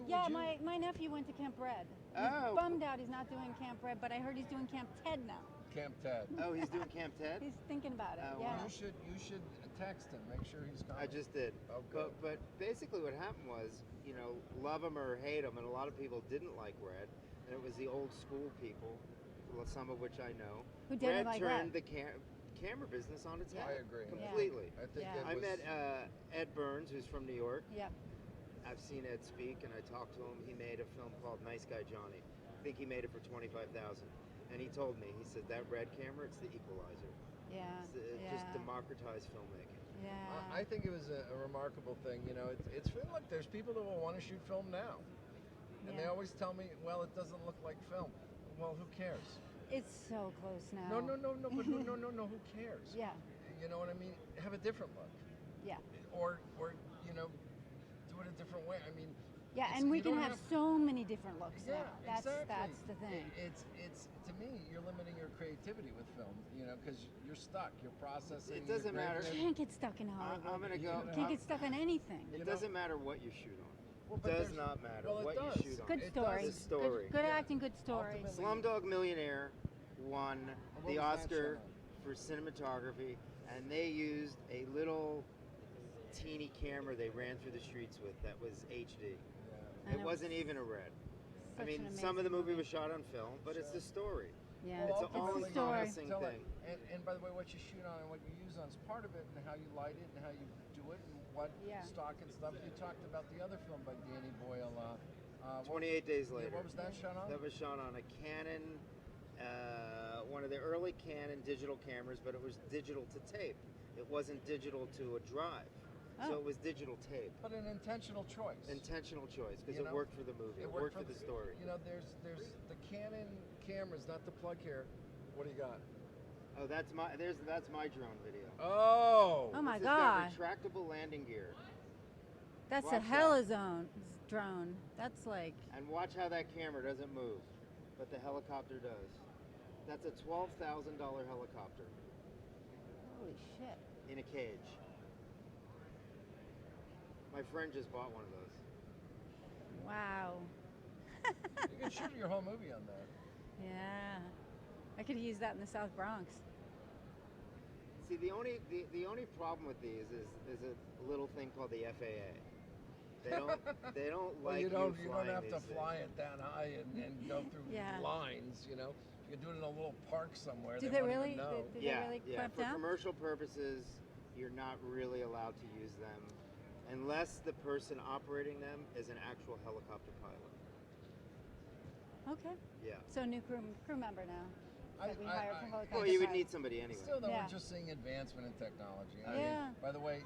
Yeah. My nephew went to Camp Red. He's Oh. bummed out he's not doing Camp Red, but I heard he's doing Camp Ted now. Camp Ted. Oh, he's doing Camp Ted? He's thinking about it. Oh, yeah. wow. You should text him. Make sure he's coming. I just did. Oh, good. But basically what happened was, love him or hate him, and a lot of people didn't like Red, and it was the old school people, some of which I know. Who didn't Red like turned Red. the camera business on its head. I agree. Completely. I think Yeah. it I was, met Ed Burns, who's from New York. Yep. I've seen Ed speak, and I talked to him. He made a film called Nice Guy Johnny. I think he made it for $25,000. And he told me, he said, that Red camera, it's the equalizer. Yeah. It just democratized filmmaking. Yeah. I think it was a remarkable thing. It's look. There's people that will want to shoot film now, and they always tell me, well, it doesn't look like film. Well, who cares? It's so close now. No. But no. Who cares? Yeah. You know what I mean? Have a different look. Yeah. Or do it a different way. I mean. Yeah, and we can have so many different looks Yeah, now. exactly. That's the thing. It's to me, you're limiting your creativity with film. Because you're stuck. You're processing. It doesn't matter. You can't get stuck in Hollywood. I'm going to go. You can't get stuck on anything. It doesn't matter what you shoot on. Well, It does not matter what you shoot on. Good It story. does. It's a story. Good acting, good story. Ultimately- Slumdog Millionaire won What the was that Oscar show? for cinematography, and they used a little teeny camera they ran through the streets with that was HD. And It wasn't even a Red. I such mean, an some of the amazing movie was shot on film, but it's the story. Yeah. It's Well, an ultimately, all-encompassing tell thing. it. And by the way, what you shoot on and what you use on is part of it, and how you light it, and how you do it, and what stock and stuff. You talked about the other film by Danny Boyle. 28 Days Later. What was that shot on? That was shot on a Canon, one of the early Canon digital cameras, but it was digital to tape. It wasn't digital to a drive. So it was digital tape. But an intentional choice. Intentional choice, because You it know? worked for the movie. It worked for the story. There's the Canon cameras, not the plug here. What do you got? Oh, that's my drone video. Oh! Oh my This has got God. retractable landing gear. That's Watch a that. hella zone drone. That's like. And watch how that camera doesn't move, but the helicopter does. That's a $12,000 helicopter Holy shit. in a cage. My friend just bought one of those. Wow. You can shoot your whole movie on that. Yeah. I could use that in the South Bronx. See, the only problem with these is a little thing called the FAA. They don't Well, like you don't flying have to these fly things. it down high and go through Yeah. lines. You can do it in a little park somewhere. Do they they won't really? even know. Do Yeah, they really yeah. clamp For down? commercial purposes, you're not really allowed to use them unless the person operating them is an actual helicopter pilot. Okay. Yeah. So new crew member now. That we hire for helicopter Well, you would pilot. need somebody anyway. Still, though, Yeah. we're just seeing advancement in technology. I Yeah. mean, by the way,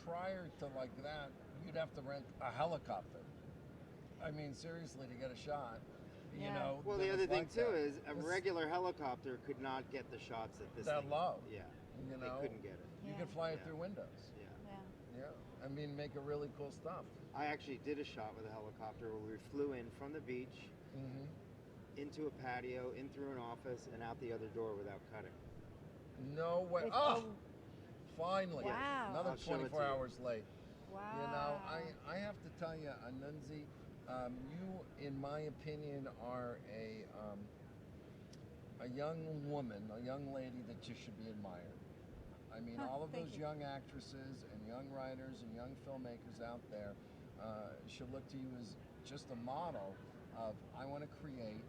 prior to like that, you'd have to rent a helicopter. I mean, seriously, to get a shot. You Yeah. know. Well, that the was other thing like too that. is a This- regular helicopter could not get the shots that this that thing. low. Yeah. You They know, couldn't get it. you Yeah. could fly it Yeah. through windows. Yeah. Yeah. Yeah. I mean, make a really cool stuff. I actually did a shot with a helicopter where we flew in from the beach Mm-hmm. into a patio, in through an office, and out the other door without cutting. No way. With- Oh, finally. Wow. Another I'll show it to 24 you. hours late. Wow. You know, I have to tell you, Anunzi, you, in my opinion, are a young woman, a young lady that just should be admired. I mean, all of Thank those you. young actresses and young writers and young filmmakers out there should look to you as just a model of, I want to create.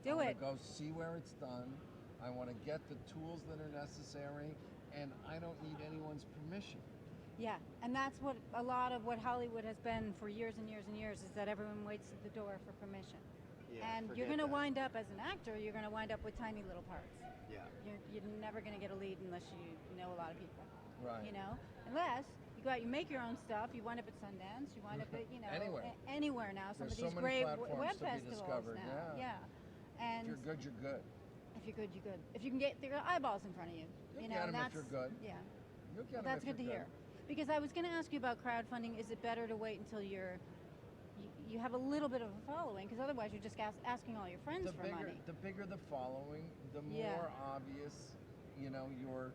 Do I want it. to go see where it's done. I want to get the tools that are necessary, and I don't need anyone's permission. Yeah, and that's what a lot of what Hollywood has been for years and years and years is that everyone waits at the door for permission. Yeah, And you're going to wind up as an actor, you're going to wind up with tiny little parts. Yeah. You're never going to get a lead unless you know a lot of people. Right. You know, unless you go out, you make your own stuff. You wind up at Sundance. You wind up at anywhere now. Some There's of these so many great platforms web to be festivals discovered, now. yeah. And If you're good, you're good. if you're good, you're good. If you can get your eyeballs in front of you, You'll you know, get 'em if that's you're good. Yeah. You'll get 'em That's if good to you're hear. Because I was going to ask you about crowdfunding. Is it better to wait until you have a little bit of a following? Because otherwise, you're just asking all your friends for money. The bigger the following, the more obvious, your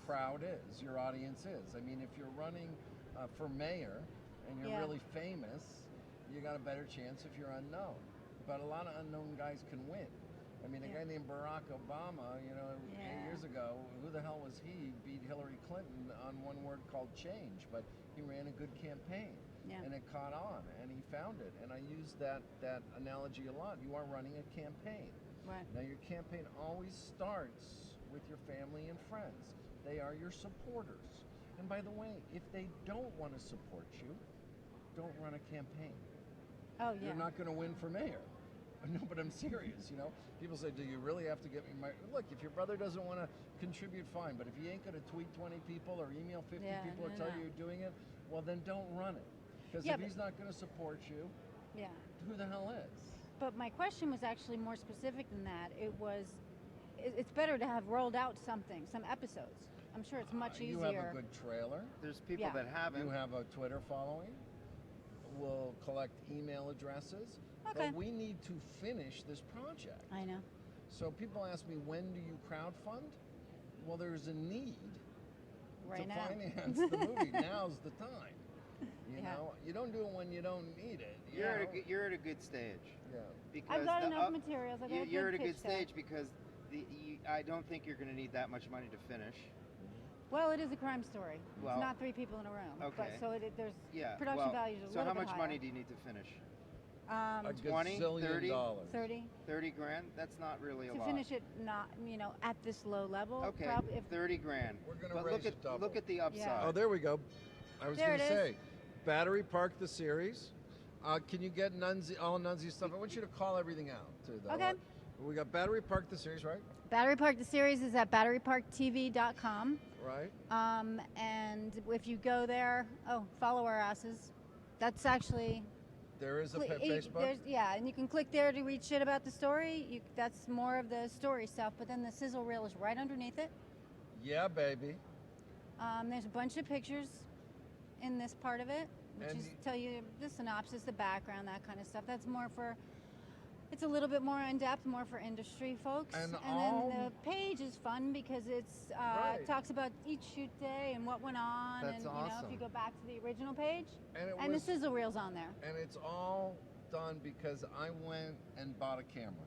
crowd is, your audience is. I mean, if you're running for mayor and you're really famous, you got a better chance if you're unknown. But a lot of unknown guys can win. I mean, a guy named Barack Obama, 8 years ago, who the hell was he? Beat Hillary Clinton on one word called change, but he ran a good campaign, and it caught on, and he found it. And I use that analogy a lot. You are running a campaign. Right. Now, your campaign always starts with your family and friends. They are your supporters. And by the way, if they don't want to support you, don't run a campaign. Oh, yeah. You're not going to win for mayor. No, but I'm serious, People say, do you really have to get me my... Look, if your brother doesn't want to contribute, fine. But if he ain't going to tweet 20 people or email 50 people or tell you you're doing it, well, then don't run it. Because if he's not going to support you, who the hell is? But my question was actually more specific than that. It's better to have rolled out some episodes. I'm sure it's much easier. You have a good trailer. There's people that haven't. You have a Twitter following. We'll collect email addresses. Okay. But we need to finish this project. I know. So people ask me, when do you crowdfund? Well, there's a need right to now. Finance the movie. Now's the time. You know, you don't do it when you don't need it. You're at a good stage. Yeah. Because I've got enough materials. You're at a good stage because I don't think you're going to need that much money to finish. Well, it is a crime story. Well, it's not 3 people in a room. Okay. But, so there's production values a little bit So how much higher. money do you need to finish? A 20, 30, $30. 30 grand? That's not really a lot. to finish it, not at this low level. Okay, probably if 30 grand. We're going to But raise it double. look at the upside. Yeah. Oh, there we go. I was There going to it say, Battery Park the series. Can you get all Nunzi stuff? I want you to call everything out too, though. Okay. We got Battery Park the series, right? Battery Park the series is at BatterParkTV.com. Right. And if you go there, follow our asses. That's actually. There is a Facebook. And you can click there to read shit about the story. That's more of the story stuff. But then the sizzle reel is right underneath it. Yeah, baby. There's a bunch of pictures in this part of it, which is tell you the synopsis, the background, that kind of stuff. That's more for. It's a little bit more in depth, more for industry folks. And then the page is fun because it talks about each shoot day and what went on. That's awesome. If you go back to the original page, and the sizzle reel's on there. And it's all done because I went and bought a camera.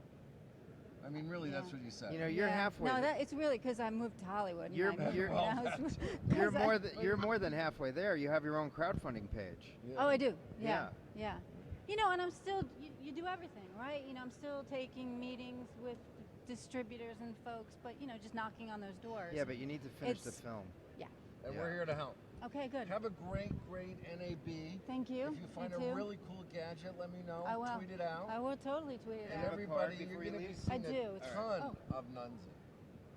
I mean, really, that's what you said. You're halfway. No, it's really because I moved to Hollywood. You're more than halfway there. You have your own crowdfunding page. Yeah. Oh, I do. Yeah. And I'm still, you do everything, right? I'm still taking meetings with distributors and folks, but, just knocking on those doors. Yeah, but you need to finish the film. Yeah. And we're here to help. Okay, good. Have a great NAB. Thank you. If you find a really cool gadget, let me know. I will. Tweet it out. I will totally tweet it And out. everybody, you're going to be seeing a ton of Nunzi.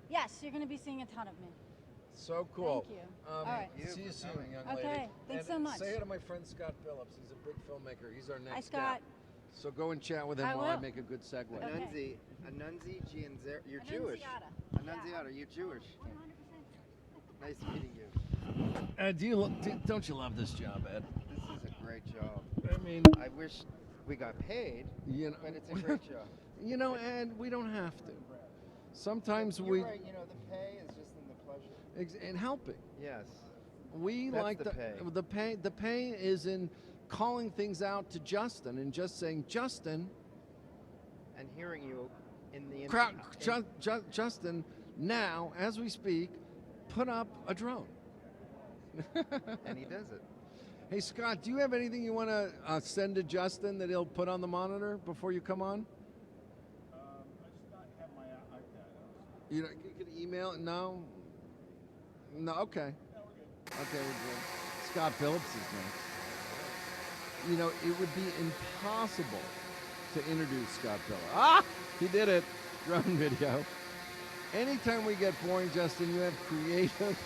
Yes, you're going to be seeing a ton of me. So cool. Thank you. All right. See you soon, young lady. Okay, thanks so much. Say hi to my friend Scott Billups. He's a big filmmaker. He's our next Hi, Scott. guest. So go and chat with him while I make a good segue. Okay. Anunzi Gianzera. You're Annunziata. Jewish. Yeah. Annunziata, you're Jewish. 100%. Nice meeting you. Don't you love this job, Ed? This is a great job. I mean, I wish we got paid, but it's a great job. Ed, we don't have to. Sometimes You're right, the pay is just in the pleasure. And helping. Yes. We That's like the pay. The pay is in calling things out to Justin and just saying, Justin. And hearing you in the Justin, now as we speak, put up a drone. And he does it. Hey Scott, do you have anything you want to send to Justin that he'll put on the monitor before you come on? I just not have my iPad. You can email it? No. Okay. No, we're good. Okay, good. Scott Billups is next. You know, it would be impossible to introduce Scott Billups. Ah, he did it. Drone video. Anytime we get boring, Justin, you have creative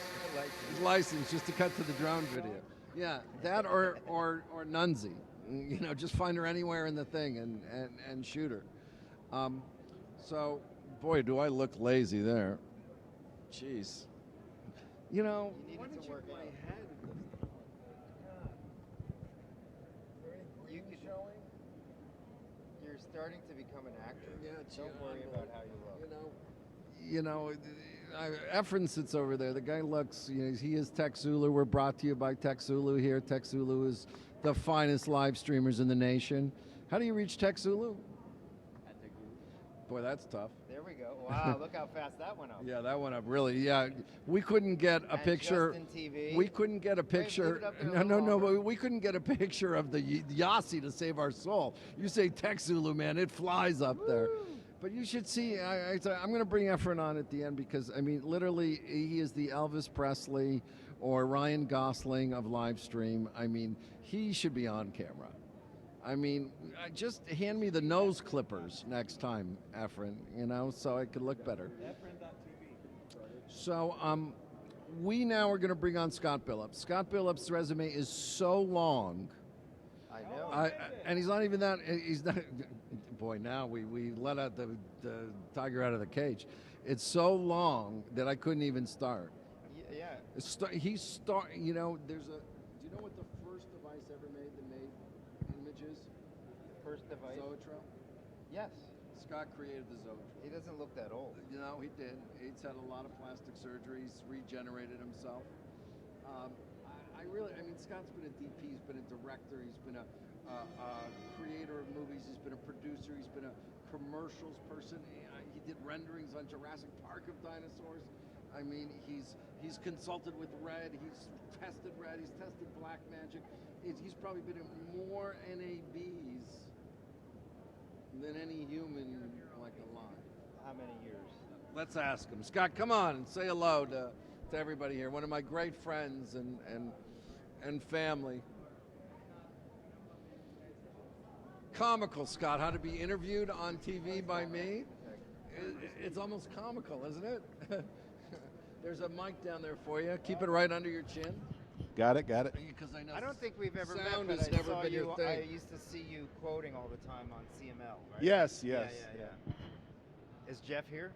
license just to cut to the drone video. Yeah, that or Nunzi. You know, just find her anywhere in the thing and shoot her. So, boy, do I look lazy there. Jeez. You know, You why needed did to you work my out. head? You could- You're starting to become an actor. Yeah, Don't worry about how you look. You know, Efren sits over there. The guy looks, you know, he is Tech Zulu. We're brought to you by Tech Zulu here. Tech Zulu is the finest live streamers in the nation. How do you reach Tech Zulu? Boy, that's tough. There we go. Wow, look how fast that went up. Yeah, that went up really. Yeah, we couldn't get a And picture. Justin TV. We couldn't get a Wait, leave picture. it up there a No, little no, no. longer. But we couldn't get a picture of the Yasi to save our soul. You say Tech Zulu, man, it flies up there. But you should see. I'm going to bring Efren on at the end because I mean, literally, he is the Elvis Presley or Ryan Gosling of live stream. I mean, he should be on camera. I mean, just hand me the nose clippers next time, Efren. You know, so I could look better. So, we now are going to bring on Scott Billups. Scott Billups' resume is so long. I know. And he's not even that. He's not. Boy, now we let out the tiger out of the cage. It's so long that I couldn't even start. Yeah. You know, there's a. Do you know what the first device ever made that made images? First device. Zoetrope. Yes. Scott created the Zoetrope. He doesn't look that old. You know, he did. He's had a lot of plastic surgeries, regenerated himself. I mean, Scott's been a DP, he's been a director, he's been a creator of movies, he's been a producer, he's been a commercials person. He did renderings on Jurassic Park of dinosaurs. I mean, he's consulted with Red, he's tested Red, he's tested Black Magic. He's probably been in more NABs than any human like alive. How many years? Let's ask him. Scott, come on and say hello to everybody here. One of my great friends and family. Comical, Scott, how to be interviewed on TV by me. It's almost comical, isn't it? There's a mic down there for you. Keep it right under your chin. Got it. Because I know I don't think we've ever sound met, has but I never saw been you. your thing. I used to see you quoting all the time on CML, right? Yes. Yeah. Is Jeff here?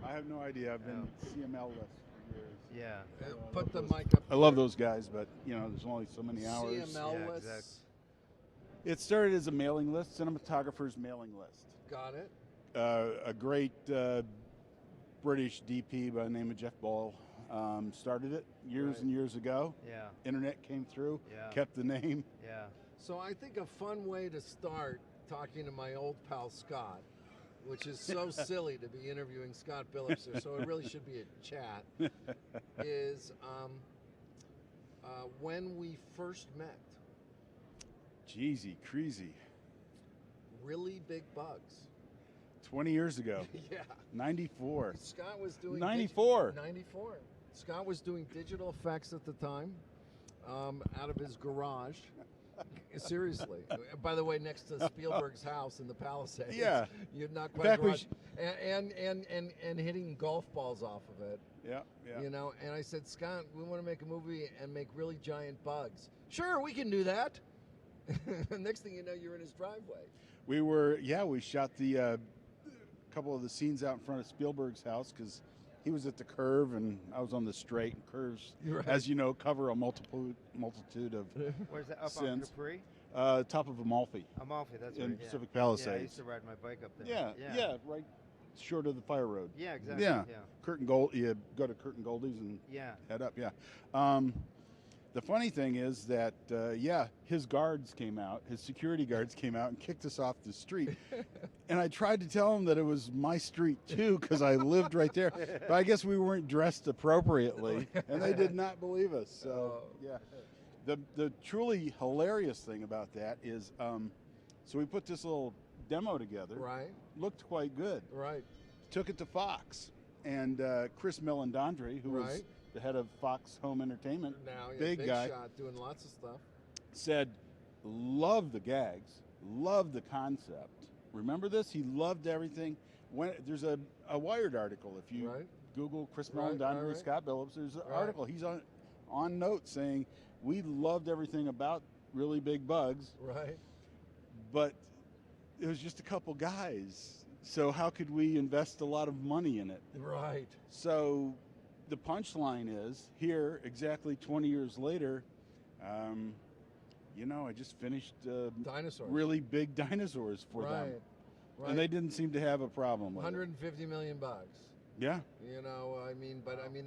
I have no idea. I've been CML list for years. Yeah. Put the mic up. I love those guys, but you know, there's only so many hours. CML Yeah, lists. exactly. It started as a mailing list, cinematographer's mailing list. Got it. A great British DP by the name of Jeff Ball started it years Right. and years ago. Yeah. Internet came through, Yeah. kept the name. Yeah. So I think a fun way to start talking to my old pal Scott, which is so silly to be interviewing Scott Billups here, so it really should be a chat, is when we first met. Jeezy, crazy. Really big bugs. 20 years ago. Yeah. 94. Scott was doing 94. 94. Scott was doing digital effects at the time, out of his garage. Seriously. By the way, next to Spielberg's house in the Palisades. Yeah. You're not quite Back when garage. And hitting golf balls off of it. Yeah. You know, and I said, Scott, we want to make a movie and make really giant bugs. Sure, we can do that. Next thing you know, you're in his driveway. We shot the couple of the scenes out in front of Spielberg's house because he was at the curve and I was on the straight. And curves, Right. as you know, cover a multitude of Where's that? Up on sins. Capri? Top of Amalfi Amalfi, that's in right. Yeah. Pacific Yeah, I used Palisades. to ride my bike up there. Yeah, right short of the fire road. Yeah, exactly. Yeah. Yeah. Curtin Gold. You go to Curtin Goldie's and Yeah. head up. Yeah. The funny thing is that, his guards came out, his security guards came out and kicked us off the street. And I tried to tell them that it was my street too, because I lived right there. But I guess we weren't dressed appropriately, and they did not believe us. So, yeah. The truly hilarious thing about that is, so we put this little demo together. Right. Looked quite good. Right. Took it to Fox. and Chris Melandandri, who was the head of Fox Home Entertainment, now big guy, shot, doing lots of stuff, said, love the gags, love the concept. Remember this? He loved everything. When there's a Wired article, if you Google Chris Melandandri, Scott Billups, there's an article. He's on note saying, we loved everything about Really Big Bugs. Right. But it was just a couple guys. So how could we invest a lot of money in it? Right. So the punchline is, here, exactly 20 years later, I just finished dinosaurs. Really Big Dinosaurs for them. Right. And they didn't seem to have a problem with 150 million bucks. Yeah.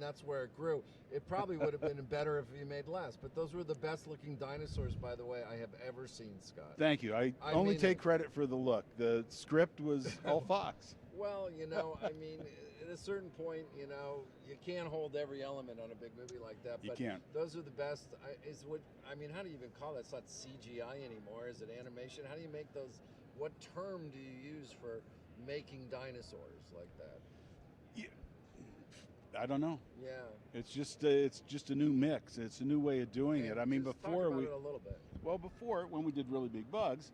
That's where it grew. It probably would have been better if you made less, but those were the best looking dinosaurs, by the way, I have ever seen, Scott. Thank you. I only take credit for the look. The script was all Fox. Well, at a certain point, you can't hold every element on a big movie like that. You but can't. Those are the best. How do you even call it? It's not CGI anymore. Is it animation? How do you make those? What term do you use for making dinosaurs like that? I don't know. Yeah. It's just a new mix. It's a new way of doing it. I mean, before talk about it a little bit. Well, before, when we did Really Big Bugs,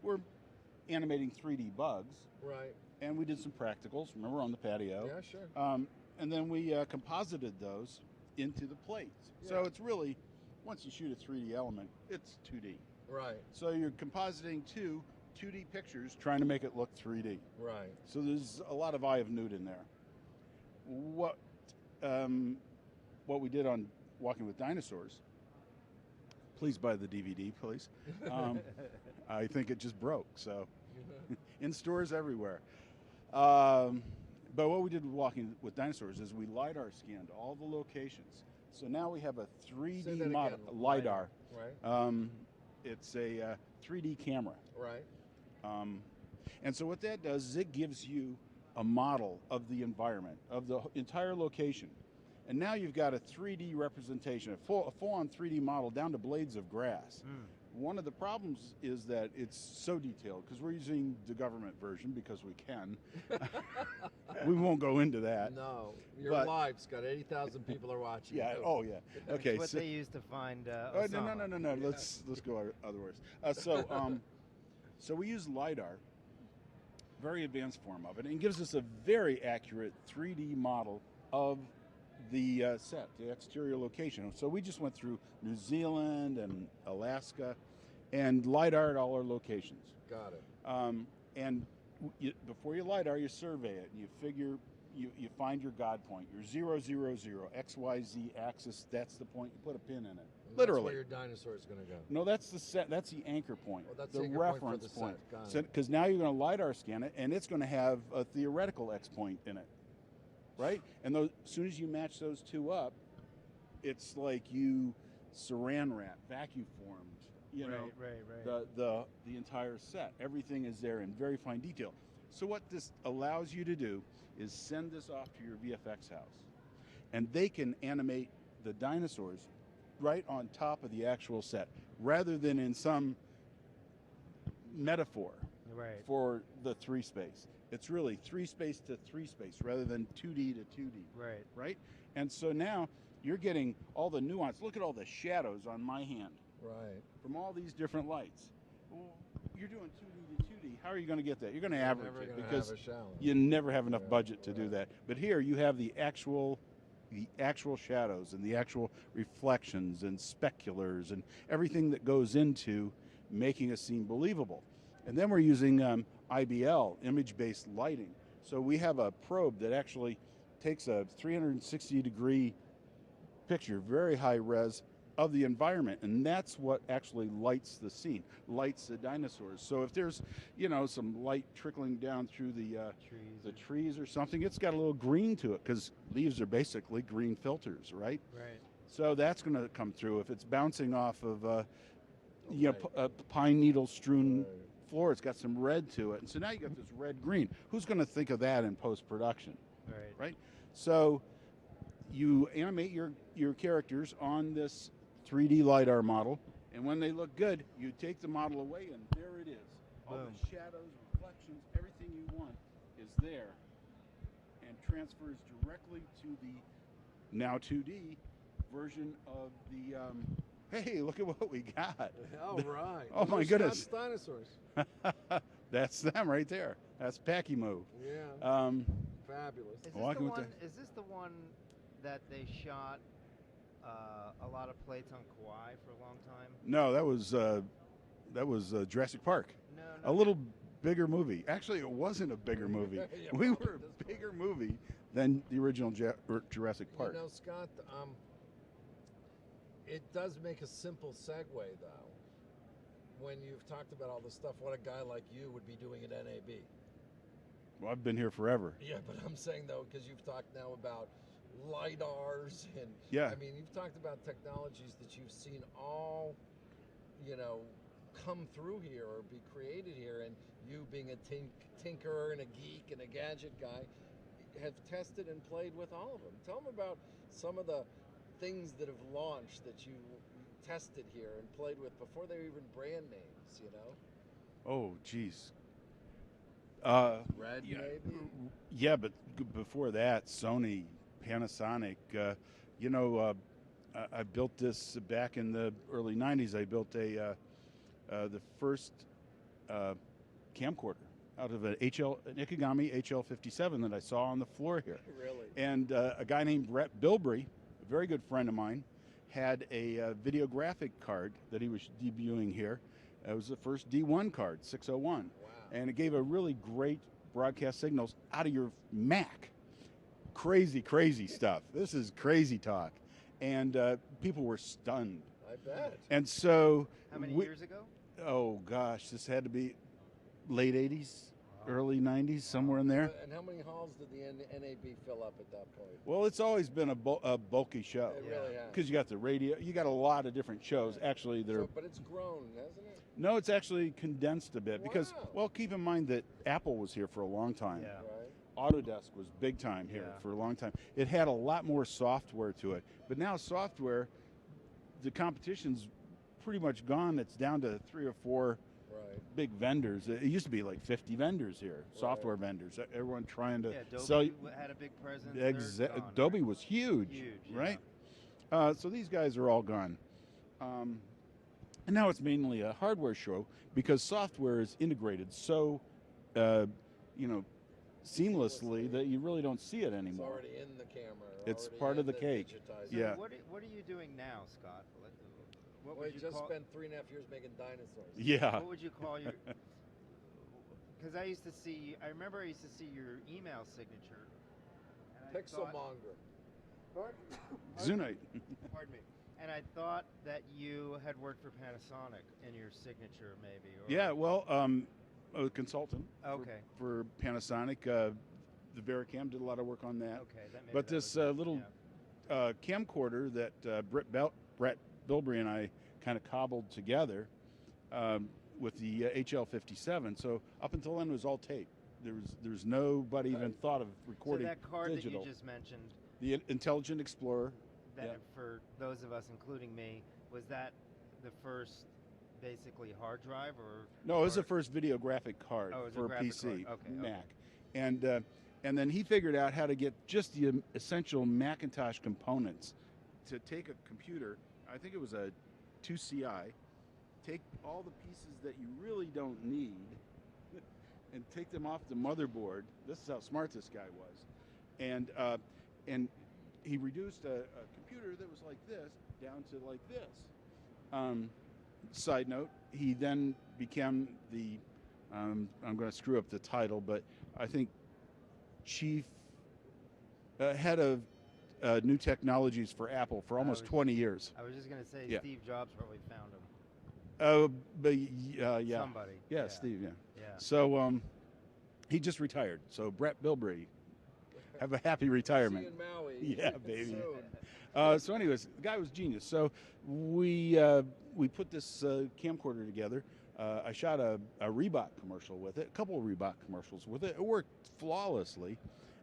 we're animating 3D bugs. Right. And we did some practicals, remember, on the patio. Yeah, sure. And then we composited those into the plates. Yeah. So it's really, once you shoot a 3D element, it's 2D. Right. So you're compositing two 2D pictures, trying to make it look 3D. Right. So there's a lot of eye of newt in there. What we did on Walking with Dinosaurs, please buy the DVD, please. I think it just broke, so in stores everywhere. But what we did with Walking with Dinosaurs is we LiDAR scanned all the locations. So now we have a 3D model, LiDAR. Right. It's a 3D camera. Right. And so what that does is it gives you a model of the environment, of the entire location. And now you've got a 3D representation, a full-on 3D model down to blades of grass. One of the problems is that it's so detailed, because we're using the government version because we can. We won't go into that. No, you're live, Scott. 80,000 people are watching. Yeah. Oh, yeah. Okay. That's what they use to find. No. Let's go otherwise. So we use LiDAR, very advanced form of it, and it gives us a very accurate 3D model of the set, the exterior location. So we just went through New Zealand and Alaska and LiDAR at all our locations. Got it. And before you LiDAR, you survey it, and you figure, you find your God point, your 0, 0, 0, XYZ axis, that's the point, you put a pin in it. Literally. That's where your dinosaur is going to go. No, that's the set. That's the anchor point. Well, that's the anchor reference point. Because now you're going to LiDAR scan it, and it's going to have a theoretical X point in it, right? And as soon as you match those two up, it's like you saran wrap, vacuum formed, the entire set. Everything is there in very fine detail. So what this allows you to do is send this off to your VFX house, and they can animate the dinosaurs right on top of the actual set, rather than in some metaphor for the 3 space. It's really 3 space to 3 space rather than 2D to 2D. Right? And so now you're getting all the nuance. Look at all the shadows on my hand. Right. From all these different lights. Well, you're doing 2D to 2D. How are you going to get that? You're going to average it, because you never have enough budget to do that. But here you have the actual shadows and the actual reflections and speculars and everything that goes into making a scene believable. And then we're using IBL, image-based lighting. So we have a probe that actually takes a 360-degree picture, very high res, of the environment, and that's what actually lights the scene, lights the dinosaurs. So if there's, some light trickling down through the trees or something, it's got a little green to it, because leaves are basically green filters, right? Right. So that's going to come through. If it's bouncing off of a pine needle strewn floor, it's got some red to it, and so now you got this red-green. Who's going to think of that in post-production? Right? So you animate your characters on this 3D LiDAR model, and when they look good, you take the model away, and there it is. All the shadows, reflections, everything you want is there. And transfers directly to the now 2D version of the. Hey, look at what we got! All right. Oh my Those goodness! Scott's dinosaurs. That's them right there. That's Packy-Moo. Yeah. Fabulous. Is this the one that they shot a lot of plates on Kauai for a long time? No, that was Jurassic Park. No. A little bigger movie. Actually, it wasn't a bigger movie. Yeah, We probably were a bigger movie than the original Jurassic Park. You know, Scott, it does make a simple segue, though, when you've talked about all this stuff, what a guy like you would be doing at NAB. Well, I've been here forever. Yeah, but I'm saying, though, because you've talked now about LiDARs and, Yeah. I mean, you've talked about technologies that you've seen all, come through here or be created here, and you being a tinkerer and a geek and a gadget guy have tested and played with all of them. Tell them about some of the things that have launched that you tested here and played with before they were even brand names, Oh, geez. Red, yeah, maybe? Yeah, but before that, Sony, Panasonic. I built this back in the early '90s. I built the first camcorder out of an Ikegami HL57 that I saw on the floor here. Really? And a guy named Brett Bilbury, a very good friend of mine, had a videographic card that he was debuting here. It was the first D1 card, 601. Wow. And it gave a really great broadcast signals out of your Mac. Crazy stuff. This is crazy talk. And people were stunned. I bet. And so... How many years ago? Oh, gosh, this had to be late 80s, early 90s, somewhere in there. And how many halls did the NAB fill up at that point? Well, it's always been a bulky show. It really has. Because you got the radio, you got a lot of different shows. Actually, But it's grown, hasn't it? No, it's actually condensed a bit. Because, Wow. well, keep in mind that Apple was here for a long time. Yeah. Right. Autodesk was big time here Yeah. for a long time. It had a lot more software to it. But now software, the competition's pretty much gone. It's down to 3 or 4 Right. big vendors. It used to be like 50 vendors here, software vendors. Everyone trying to Yeah, Adobe sell. had a big presence. They're gone, Adobe right? was huge, yeah. right? So these guys are all gone. And now it's mainly a hardware show because software is integrated so, seamlessly that you really don't see it It's anymore. already in the camera. It's already part of in the cake. digitized. So Yeah. what are you doing now, Scott? What Well, would you you just call? spent 3.5 years making dinosaurs. Yeah. What would you call your? Because I used to see. I remember I used to see your email signature. And I thought- Pixelmonger. Zunite. Pardon me. And I thought that you had worked for Panasonic in your signature, maybe. Or, Yeah, well, a consultant Okay. for Panasonic. The Vericam did a lot of work on that. Okay. But this little camcorder that Brett Bilbury and I kind of cobbled together with the HL57. So up until then it was all tape. There was nobody even thought of recording So that card digital. that you just mentioned, The Intelligent Explorer. that Yeah. for those of us, including me, was that the first basically hard drive or? No, it was or- the first videographic card Oh, it was a for a graphic PC, card. Okay, Mac. And then he figured out how to get just the essential Macintosh components to take a computer. I think it was a 2CI. Take all the pieces that you really don't need and take them off the motherboard. This is how smart this guy was. And he reduced a computer that was like this down to like this. Side note, he then became the, I'm going to screw up the title, but I think chief head of new technologies for Apple for almost 20 years. I was just gonna say Yeah. Steve Jobs probably found him. Yeah. Somebody. Yeah, Steve, yeah. Yeah. So he just retired. So Brett Bilbury, have a happy retirement. See you in Maui. Yeah, baby. Soon. So anyways, the guy was genius. So we put this camcorder together. I shot a Reebok commercial with it, a couple of Reebok commercials with it. It worked flawlessly.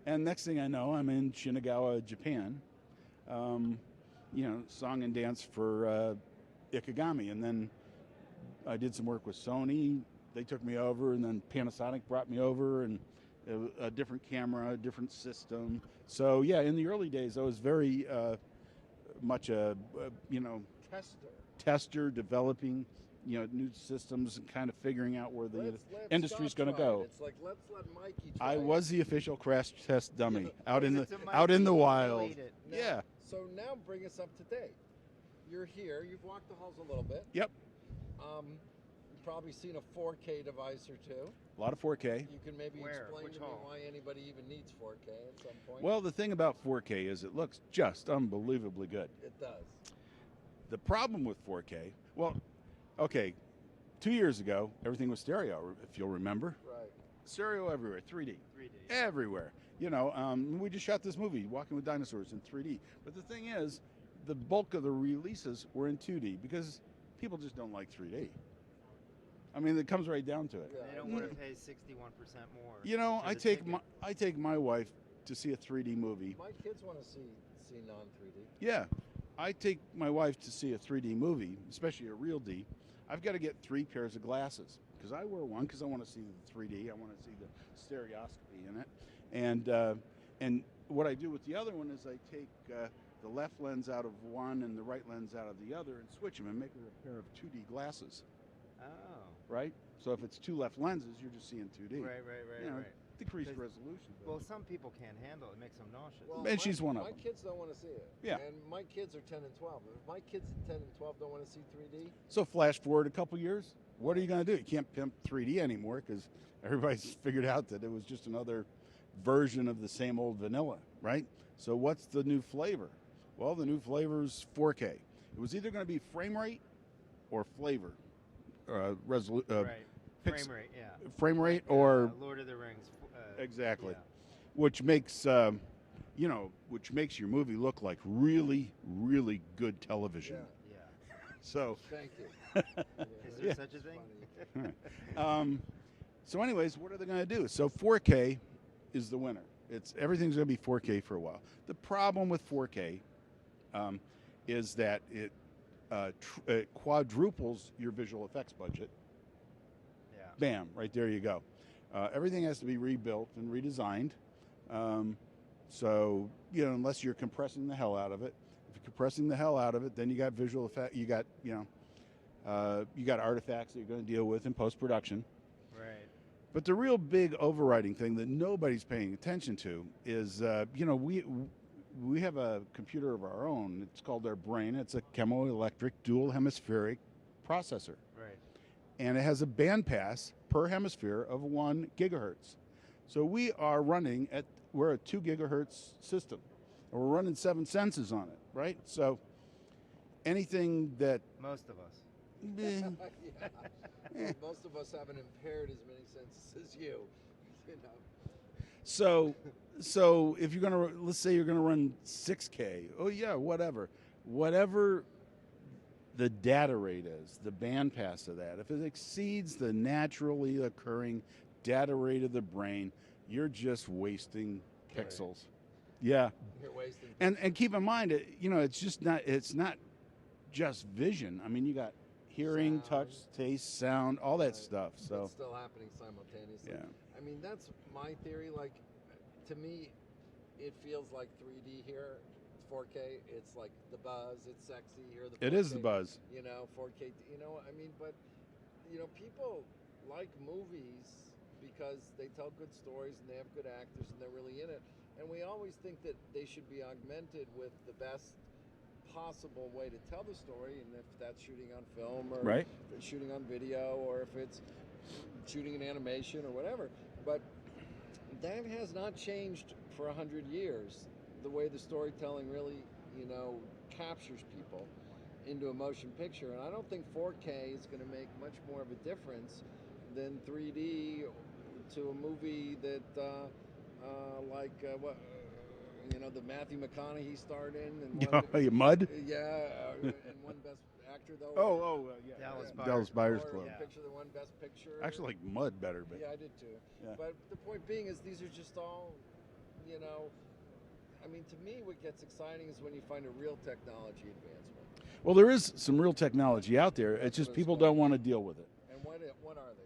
And next thing I know, I'm in Shinagawa, Japan, song and dance for Ikegami. And then I did some work with Sony. They took me over, and then Panasonic brought me over, and a different camera, a different system. So yeah, in the early days, I was very much a tester, developing new systems and kind of figuring out where the industry's going to go. It's like let's let Mikey try. I was the official crash test dummy out in Mikey, the wild. delete it. Yeah. So now bring us up to date. You're here. You've walked the halls a little bit. Yep. You've probably seen a 4K device or two. A lot of 4K. You can maybe explain Which to me hall? why anybody even needs 4K at some point. Well, the thing about 4K is it looks just unbelievably good. It does. The problem with 4K, well, okay, 2 years ago, everything was stereo, if you'll remember. Right. Stereo everywhere, 3D. 3D. Everywhere. We just shot this movie, Walking with Dinosaurs, in 3D. But the thing is, the bulk of the releases were in 2D because people just don't like 3D. I mean, it comes right down to it. They don't want to pay 61% more. I take my wife to see a 3D movie. My kids want to see non-3D. Yeah, I take my wife to see a 3D movie, especially a real D. I've got to get 3 pairs of glasses because I wear one because I want to see the 3D. I want to see the stereoscopy in it, and what I do with the other one is I take the left lens out of one and the right lens out of the other and switch them and make it a pair of 2D glasses. Oh. Right? So if it's 2 left lenses, you're just seeing 2D. Right. Decreased resolution. Well, some people can't handle it. It makes them nauseous. Well, and she's one of them. My kids don't want to see it. Yeah. And my kids are 10 and 12. If my kids at 10 and 12 don't want to see 3D. So flash forward a couple years, what are you going to do? You can't pimp 3D anymore because everybody's figured out that it was just another version of the same old vanilla, right? So what's the new flavor? Well, the new flavor is 4K. It was either going to be frame rate or flavor. Right. Frame rate, yeah. Frame rate or Lord of the Rings. Exactly. Yeah. Which makes which makes your movie look like really, really good television. Yeah. So Thank you. Is there such a thing? So anyways, what are they going to do? So 4K is the winner. Everything's going to be 4K for a while. The problem with 4K is that it quadruples your visual effects budget. Yeah. Bam, right there you go. Everything has to be rebuilt and redesigned. So, unless you're compressing the hell out of it. If you're compressing the hell out of it, then you got visual effect. You got, you got artifacts that you're going to deal with in post-production. Right. But the real big overriding thing that nobody's paying attention to is, we have a computer of our own. It's called our brain. It's a chemoelectric dual hemispheric processor. Right. And it has a bandpass per hemisphere of 1 gigahertz. So we're a 2 gigahertz system. And we're running 7 senses on it, right? So anything that... Most of us. Yeah. Most of us haven't impaired as many senses as you. So if you're going to, let's say you're going to run 6K, oh yeah, whatever the data rate is, the bandpass of that, if it exceeds the naturally occurring data rate of the brain, you're just wasting pixels. Yeah. You're wasting. And keep in mind, it's not just vision. I mean, you got hearing, Sound. touch, taste, sound, all that stuff. So it's still happening simultaneously. Yeah. I mean, that's my theory. Like, to me, it feels like 3D here. 4K, it's like the buzz. It's sexy here. The 4K, it is the buzz. 4K. I mean, but people like movies because they tell good stories and they have good actors and they're really in it. And we always think that they should be augmented with the best possible way to tell the story, and if that's shooting on film or Right. if it's shooting on video or if it's shooting in animation or whatever. But that has not changed for 100 years. The way the storytelling really, captures people into a motion picture. And I don't think 4K is going to make much more of a difference than 3D to a movie that, the Matthew McConaughey starred in. And Mud? Yeah, and one best actor, though. Yeah. Dallas Buyers Or Club. Yeah. Picture that won Best Picture. Actually, like Mud better, but Yeah, I did too. Yeah. But the point being is these are just all, I mean, to me, what gets exciting is when you find a real technology advancement. well, there is some real technology out there. It's just what it's people called. don't want to deal with it And what are they?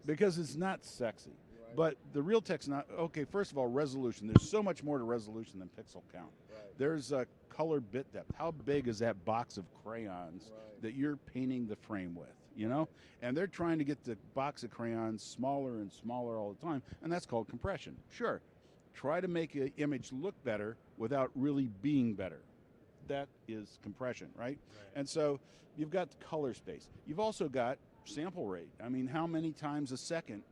because it's not sexy. Right. But the Realtek's not okay. First of all, resolution. There's so much more to resolution than pixel count. Right. There's a color bit depth. How big is that box of crayons that you're painting the frame with? You know, and they're trying to get the box of crayons smaller and smaller all the time, and that's called compression. Sure, try to make an image look better without really being better. That is compression, right? And so you've got the color space. You've also got sample rate. I mean, how many times a second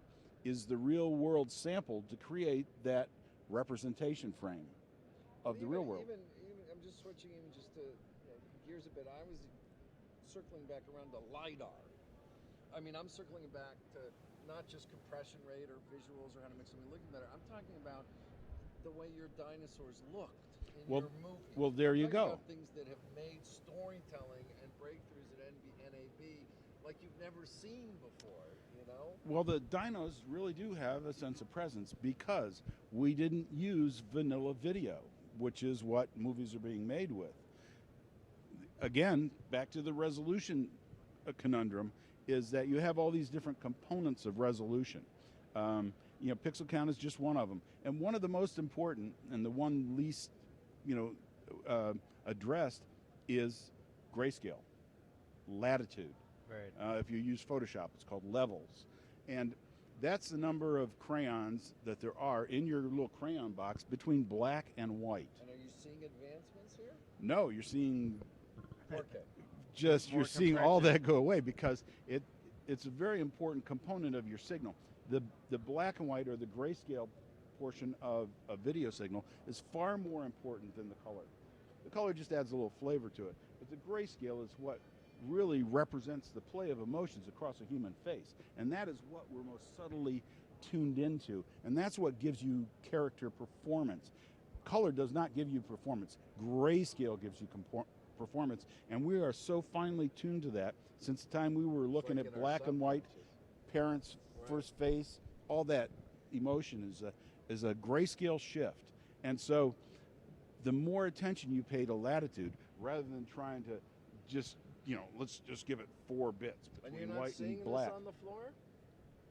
is the real world sampled to create that representation frame of the real world? Even I'm just switching even just to gears a bit. I was circling back around to LiDAR. I mean, I'm circling back to not just compression rate or visuals or how to make something look better. I'm talking about the way your dinosaurs looked in your movie. Well, there you go. About things that have made storytelling and breakthroughs at NAB like you've never seen before, you know? Well, the dinos really do have a sense of presence because we didn't use vanilla video, which is what movies are being made with. Again, back to the resolution conundrum, is that you have all these different components of resolution. You know, pixel count is just one of them. And one of the most important and the one least, addressed is grayscale, latitude. Right. If you use Photoshop, it's called levels. And that's the number of crayons that there are in your little crayon box between black and white. And are you seeing advancements here? No, you're seeing 4K. you're seeing all that go away because it's a very important component of your signal. The black and white or the grayscale portion of a video signal is far more important than the color. The color just adds a little flavor to it, but the grayscale is what really represents the play of emotions across a human face, and that is what we're most subtly tuned into, and that's what gives you character performance. Color does not give you performance. Grayscale gives you performance, and we are so finely tuned to that since the time we were looking at black and white, parents' first face, all that emotion is a grayscale shift. And so the more attention you pay to latitude rather than trying to just, let's just give it 4 bits between white and black. This on the floor?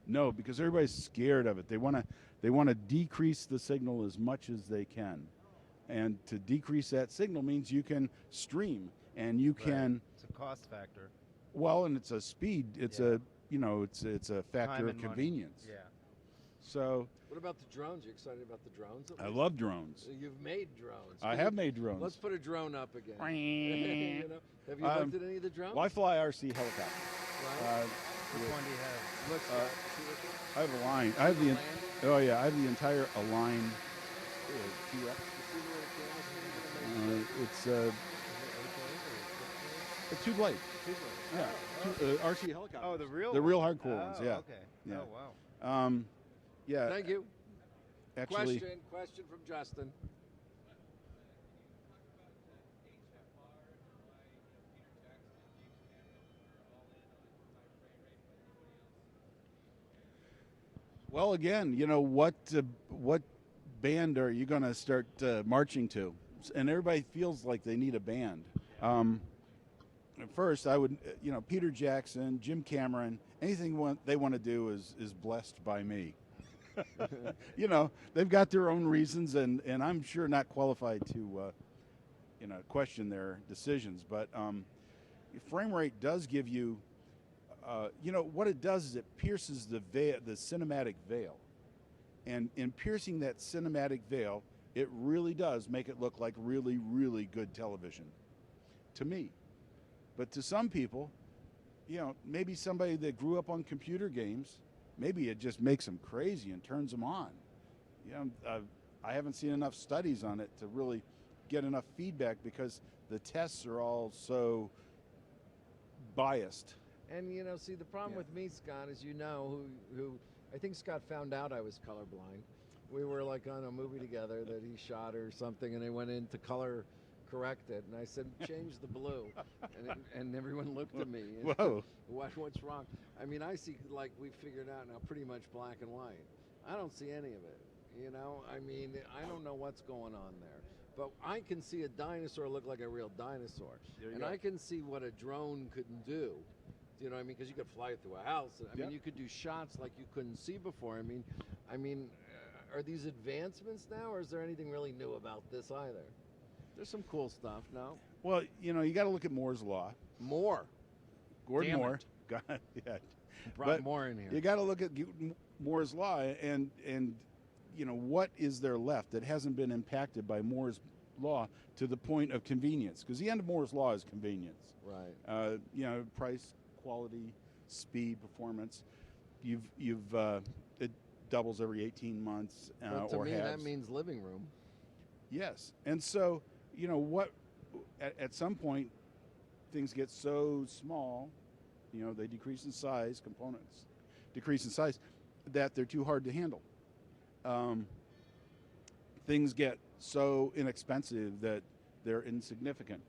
No, because everybody's scared of it. They want to decrease the signal as much as they can. And to decrease that signal means you can stream and you can. It's a cost factor. Well, and it's a speed. It's it's a factor of convenience. Yeah. So. What about the drones? You excited about the drones? I love drones. You've made drones. I have made drones. Let's put a drone up again. Have you looked at any of the drones? Well, I fly RC helicopter. Right. Which one do you have? Let's I have a line. I have the entire Align T-Rex. It's a 2-blade. Yeah, RC helicopter. Oh, the real hardcore ones. Yeah. Okay. Yeah. Oh, wow. Yeah. Thank you. Actually, Question from Justin. well, again, what band are you going to start marching to? And everybody feels like they need a band. At first, I would, Peter Jackson, Jim Cameron, anything they want to do is blessed by me. They've got their own reasons, and I'm sure not qualified to, question their decisions. But frame rate does give you, what it does is it pierces the cinematic veil. And in piercing that cinematic veil, it really does make it look like really, really good television, to me. But to some people, maybe somebody that grew up on computer games, maybe it just makes them crazy and turns them on. I haven't seen enough studies on it to really get enough feedback because the tests are all so biased. And see, the problem with me, Scott, is who I think Scott found out I was colorblind. We were like on a movie together that he shot or something, and they went into color correct it, and I said, change the blue, and everyone looked at me. Whoa! What's wrong? I mean, I see, like we figured out now, pretty much black and white. I don't see any of it. I mean, I don't know what's going on there, but I can see a dinosaur look like a real dinosaur, and I can see what a drone could do. You know what I mean? Because you could fly it through a house. I mean, Yep. you could do shots like you couldn't see before. I mean, are these advancements now, or is there anything really new about this either? There's some cool stuff now. Well, you know, you got to look at Moore's law. Gordon Damn Moore. it. God, yeah. Brought Moore in here. You got to look at Moore's law and you know, what is there left that hasn't been impacted by Moore's law to the point of convenience? Because the end of Moore's law is convenience. Right. You know, price, quality, speed, performance. It doubles every 18 months But to or me, halves. that means living room. Yes, and so you know what? At some point, things get so small, you know, they decrease in size. Components decrease in size that they're too hard to handle. Things get so inexpensive that they're insignificant.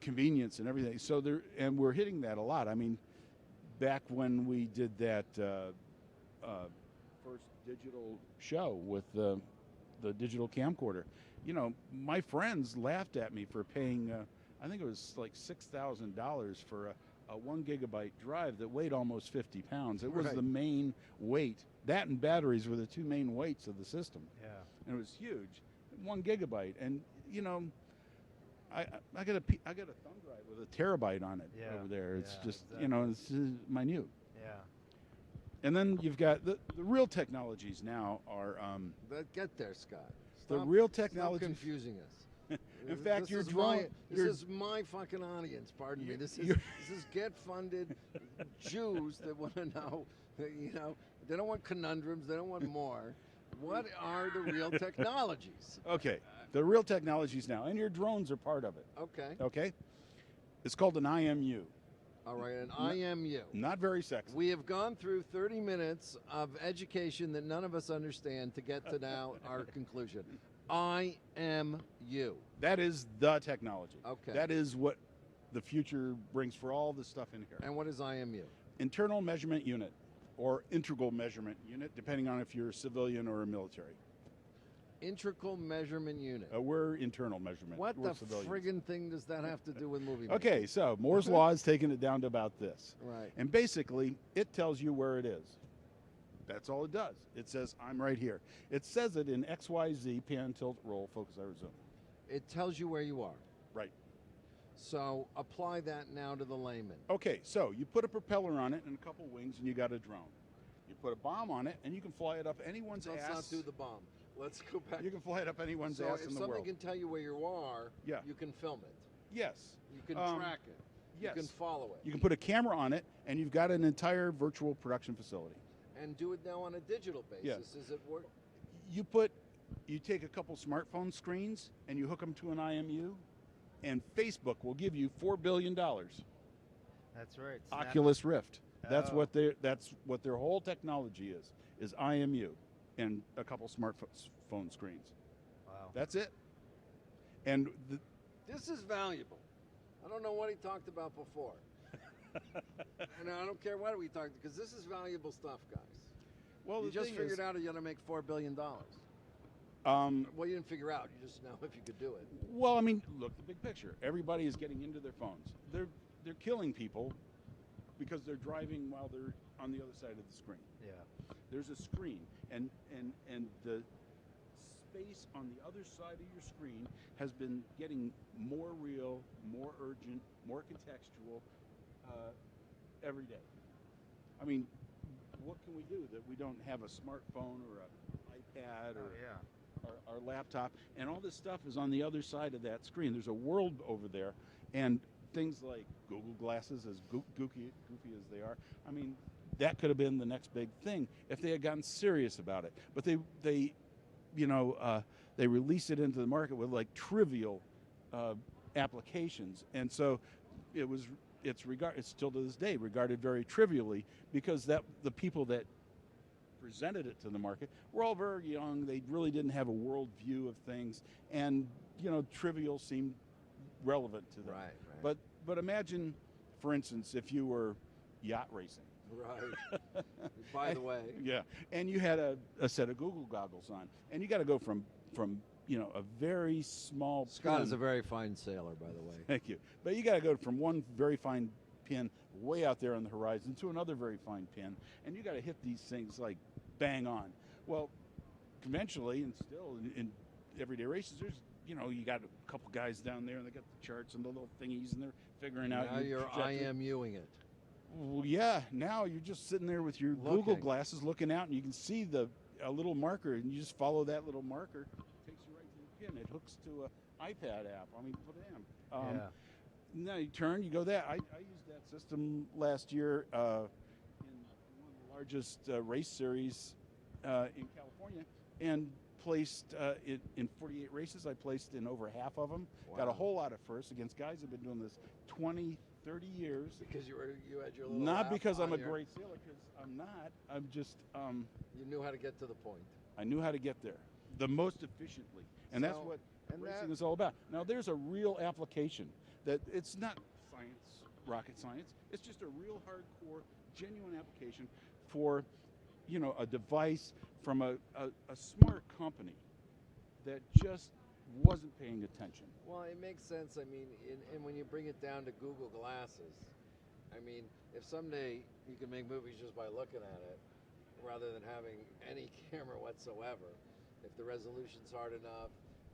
Convenience and everything. So and we're hitting that a lot. I mean, back when we did that first digital show with the digital camcorder, you know, my friends laughed at me for paying, I think it was like $6,000 for a 1 gigabyte drive that weighed almost 50 pounds. It was Right. the main weight. That and batteries were the two main weights of the system. Yeah. And it was huge, 1 gigabyte. And you know, I got a thumb drive with a terabyte on it over there. It's just exactly. you know, it's minute. Yeah. And then you've got the real technologies now are Get there, Scott. the Stop- real Stop technology. confusing us. In fact, this your is drone. This is my fucking audience. Pardon me. This is you're- get funded Jews that want to know. You know, they don't want conundrums. They don't want more. What are the real technologies? Okay, the real technologies now, and your drones are part of it. Okay. Okay, it's called an IMU. All right. An IMU. Not very sexy. We have gone through 30 minutes of education that none of us understand to get to now our conclusion. IMU. That is the technology. Okay. That is what the future brings for all the stuff in here. And what is IMU? Internal measurement unit, or integral measurement unit, depending on if you're a civilian or a military. Integral measurement unit. We're internal measurement. What We're the civilians. friggin' thing does that have to do with movie making? Okay, so Moore's law has taken it down to about this. Right. And basically, it tells you where it is. That's all it does. It says, I'm right here. It says it in XYZ, pan, tilt, roll, focus, I resume. It tells you where you are. Right. So apply that now to the layman. Okay, so you put a propeller on it and a couple wings, and you got a drone. You put a bomb on it, and you can fly it up anyone's Let's ass. not do the bomb. Let's go back. You can fly it up anyone's So ass if in the something world. can tell you where you are, Yeah. you can film it. Yes. You can track it. Yes. You can follow it. You can put a camera on it, and you've got an entire virtual production facility. And do it now on a digital basis. Yes. Is it work? You take a couple smartphone screens, and you hook them to an IMU, and Facebook will give you $4 billion. That's right. Oculus Rift. That's Oh. what their whole technology is IMU and a couple smartphone screens. Wow. That's it. And This is valuable. I don't know what he talked about before. And I don't care what we talked, because this is valuable stuff, guys. well, You the just thing figured is, out you're going to make $4 billion. Well, you didn't figure out. You just know if you could do it. well, I mean, look, the big picture. Everybody is getting into their phones. They're killing people because they're driving while they're on the other side of the screen. Yeah. There's a screen, and the space on the other side of your screen has been getting more real, more urgent, more contextual every day. I mean, what can we do that we don't have a smartphone or an iPad or our laptop? And all this stuff is on the other side of that screen. There's a world over there, and things like Google Glasses, as goofy as they are, I mean, that could have been the next big thing if they had gotten serious about it. But they released it into the market with like trivial applications, and so it's still to this day regarded very trivially, because the people that presented it to the market were all very young. They really didn't have a world view of things, and trivial seemed relevant to them. Right. But imagine, for instance, if you were yacht racing. Right. By the way. Yeah, and you had a set of Google goggles on, and you got to go from a very small Scott pin. is a very fine sailor, by the way. Thank you. But you got to go from one very fine pin way out there on the horizon to another very fine pin, and you got to hit these things like bang on. Well, conventionally and still in everyday races, there's you got a couple guys down there and they got the charts and the little thingies and they're figuring out. Now you're trajectory. IMUing it. Well, yeah. Now you're just sitting there with your Google glasses looking out, and you can see a little marker, and you just follow that little marker. It takes you right to the pin. It hooks to an iPad app. I mean, damn. Now you turn, you go that. I used that system last year in one of the largest race series in California, and placed in 48 races. I placed in over half of them. Wow. Got a whole lot of firsts against guys who've been doing this 20, 30 years. Because you had your little Not app because I'm a on your- great sailor, because I'm not. I'm just. You knew how to get to the point. I knew how to get there the most efficiently, and that's what racing is all about. Now, there's a real application that it's not science, rocket science. It's just a real hardcore, genuine application for, a device from a smart company that just wasn't paying attention. Well, it makes sense. I mean, and when you bring it down to Google Glasses, I mean, if someday you can make movies just by looking at it, rather than having any camera whatsoever, if the resolution's hard enough,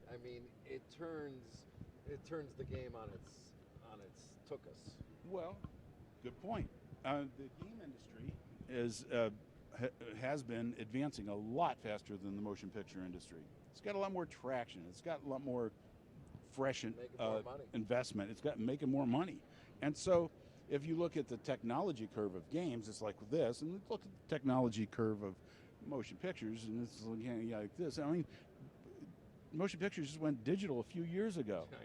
I mean, it turns the game on its tuchus. Well, good point. The game industry has been advancing a lot faster than the motion picture industry. It's got a lot more traction. It's got a lot more fresh investment. It's got making more money. And so if you look at the technology curve of games, it's like this, and look at the technology curve of motion pictures, and it's like this. I mean, motion pictures just went digital a few years ago. I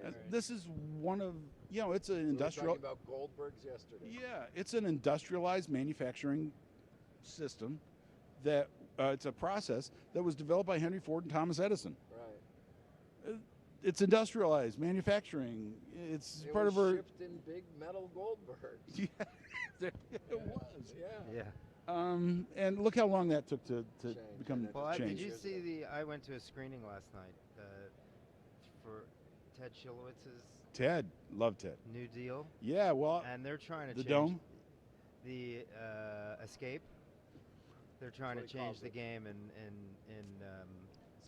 know, man. This is one of, it's an industrial. We were talking about Goldberg's yesterday. Yeah, it's an industrialized manufacturing system that it's a process that was developed by Henry Ford and Thomas Edison. Right. It's industrialized manufacturing. It was of our shipped in big metal Goldbergs. Yeah, it was. Yeah. And look how long that took to become Well, changed. did you see I went to a screening last night for Ted Shilowitz's Ted, love Ted. new deal. Yeah, well, And they're trying to the change dome. the Escape. They're trying to change the game and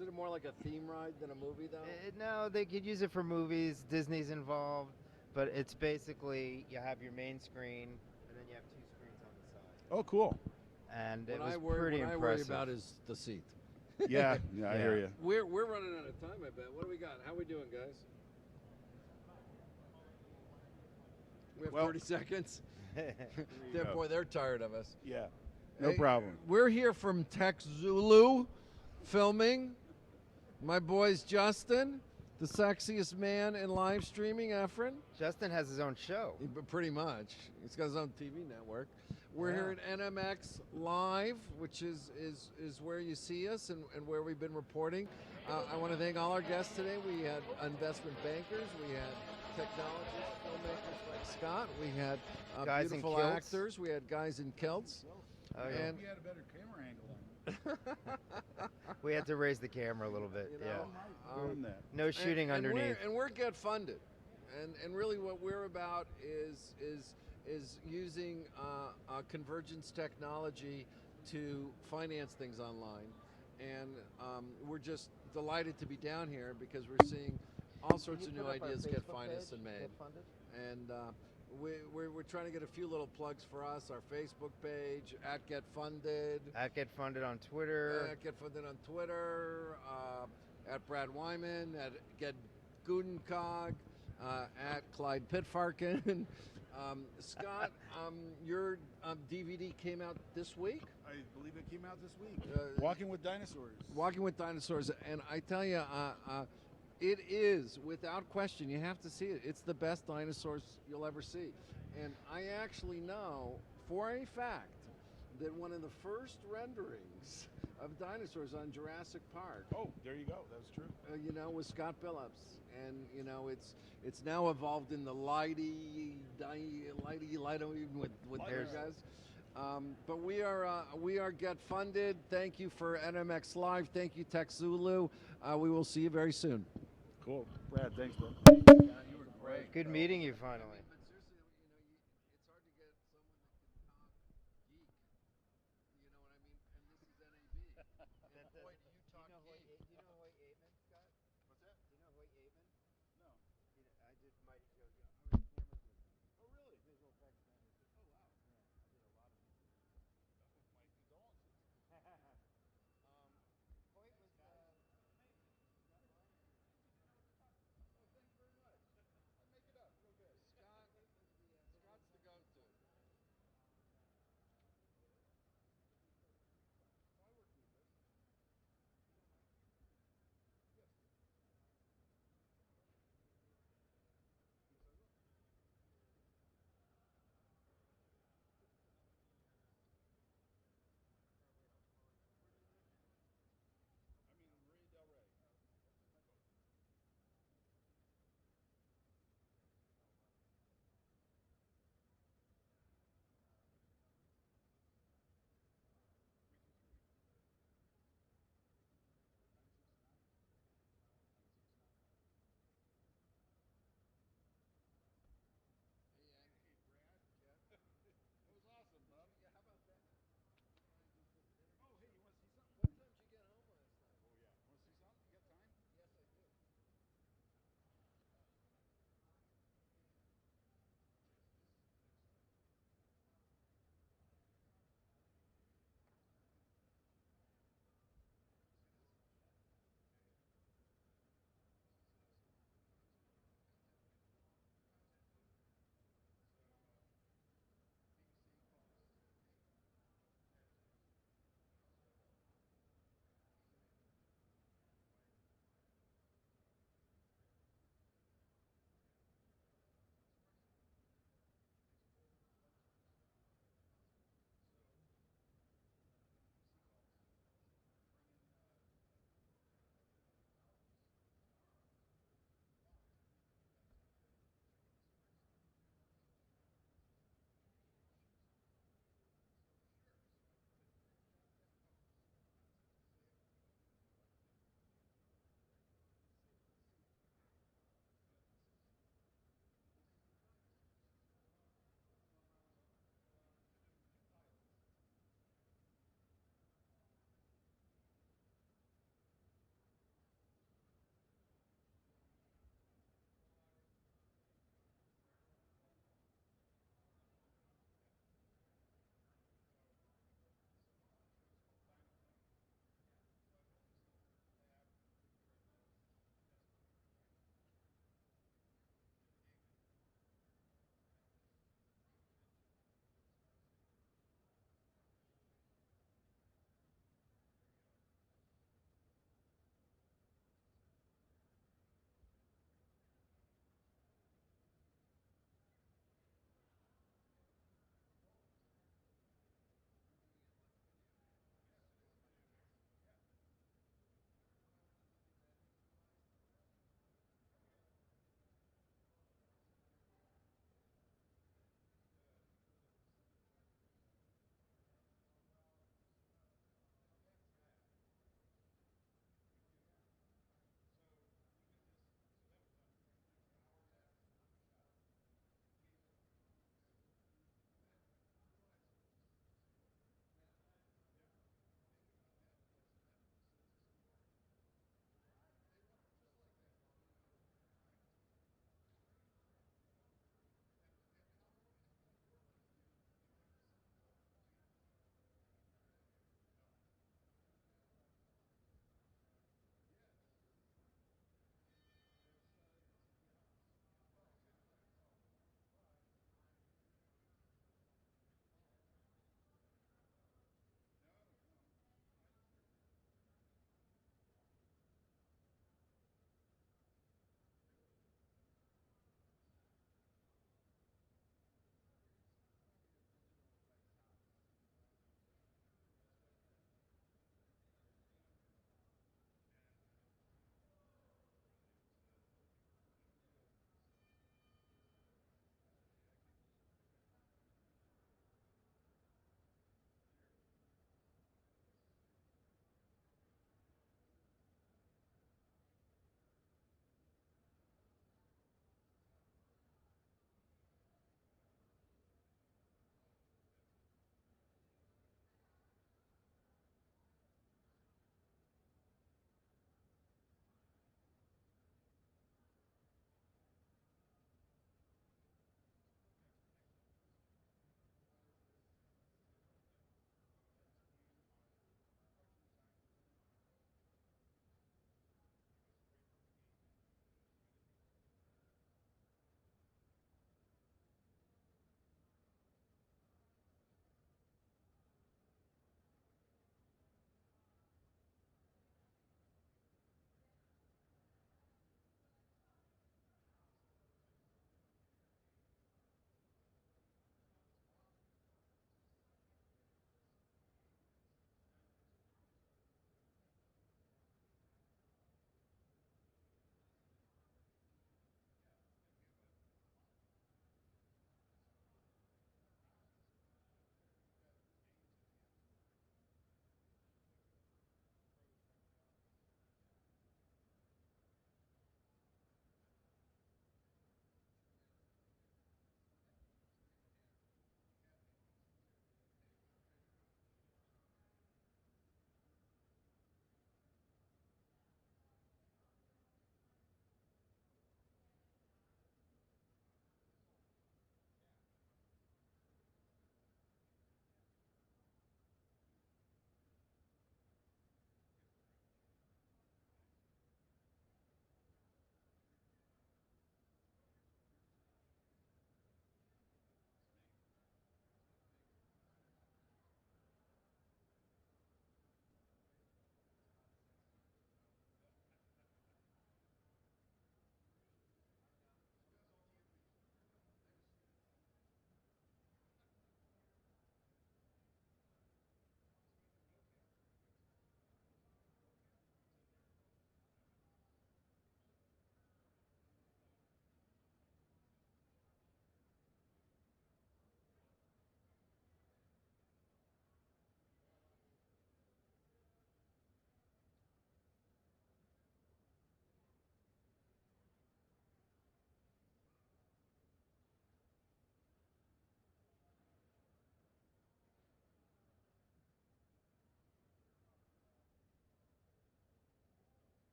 Is it more like a theme ride than a movie, though? no, they could use it for movies. Disney's involved, but it's basically you have your main screen and then you have two screens on the side. Oh, cool. And it What was I worry pretty impressive. about is the seat. Yeah, I hear you. We're running out of time, I bet. What do we got? How we doing, guys? We have 30 seconds. Boy, they're tired of us. Yeah, no problem. We're here from Tech Zulu filming. My boy's Justin, the sexiest man in live streaming, Efren. Justin has his own show. Pretty much. He's got his own TV network. We're here at NMX Live, which is where you see us and where we've been reporting. I want to thank all our guests today. We had investment bankers. We had technologists, filmmakers like Scott. We had Guys in beautiful kilts. actors. We had guys in kilts. Oh, yeah. And We had a better camera angle on. We had to raise the camera a little bit. You know, Doing that. No shooting underneath. We're get funded, and really what we're about is using convergence technology to finance things online, and we're just delighted to be down here because we're seeing all sorts of new ideas get financed and made, and we're trying to get a few little plugs for us. Our Facebook page @GetFunded, @GetFunded on Twitter. @GetFunded on Twitter, @Brad Wyman, @GetGudenkog, @Clyde Pitfarkin. Scott, your DVD came out this week? I believe it came out this week. Walking with Dinosaurs. Walking with Dinosaurs, and I tell you, it is, without question, you have to see it. It's the best dinosaurs you'll ever see. And I actually know, for a fact, that one of the first renderings of dinosaurs on Jurassic Park, Oh, there you go. That was true. was Scott Billups. And, it's now evolved in the lighty, even with their guys. But we are Get Funded. Thank you for NMX Live. Thank you, Tech Zulu. We will see you very soon. Cool. Brad, thanks, bro. Yeah, you were great. Good meeting you finally.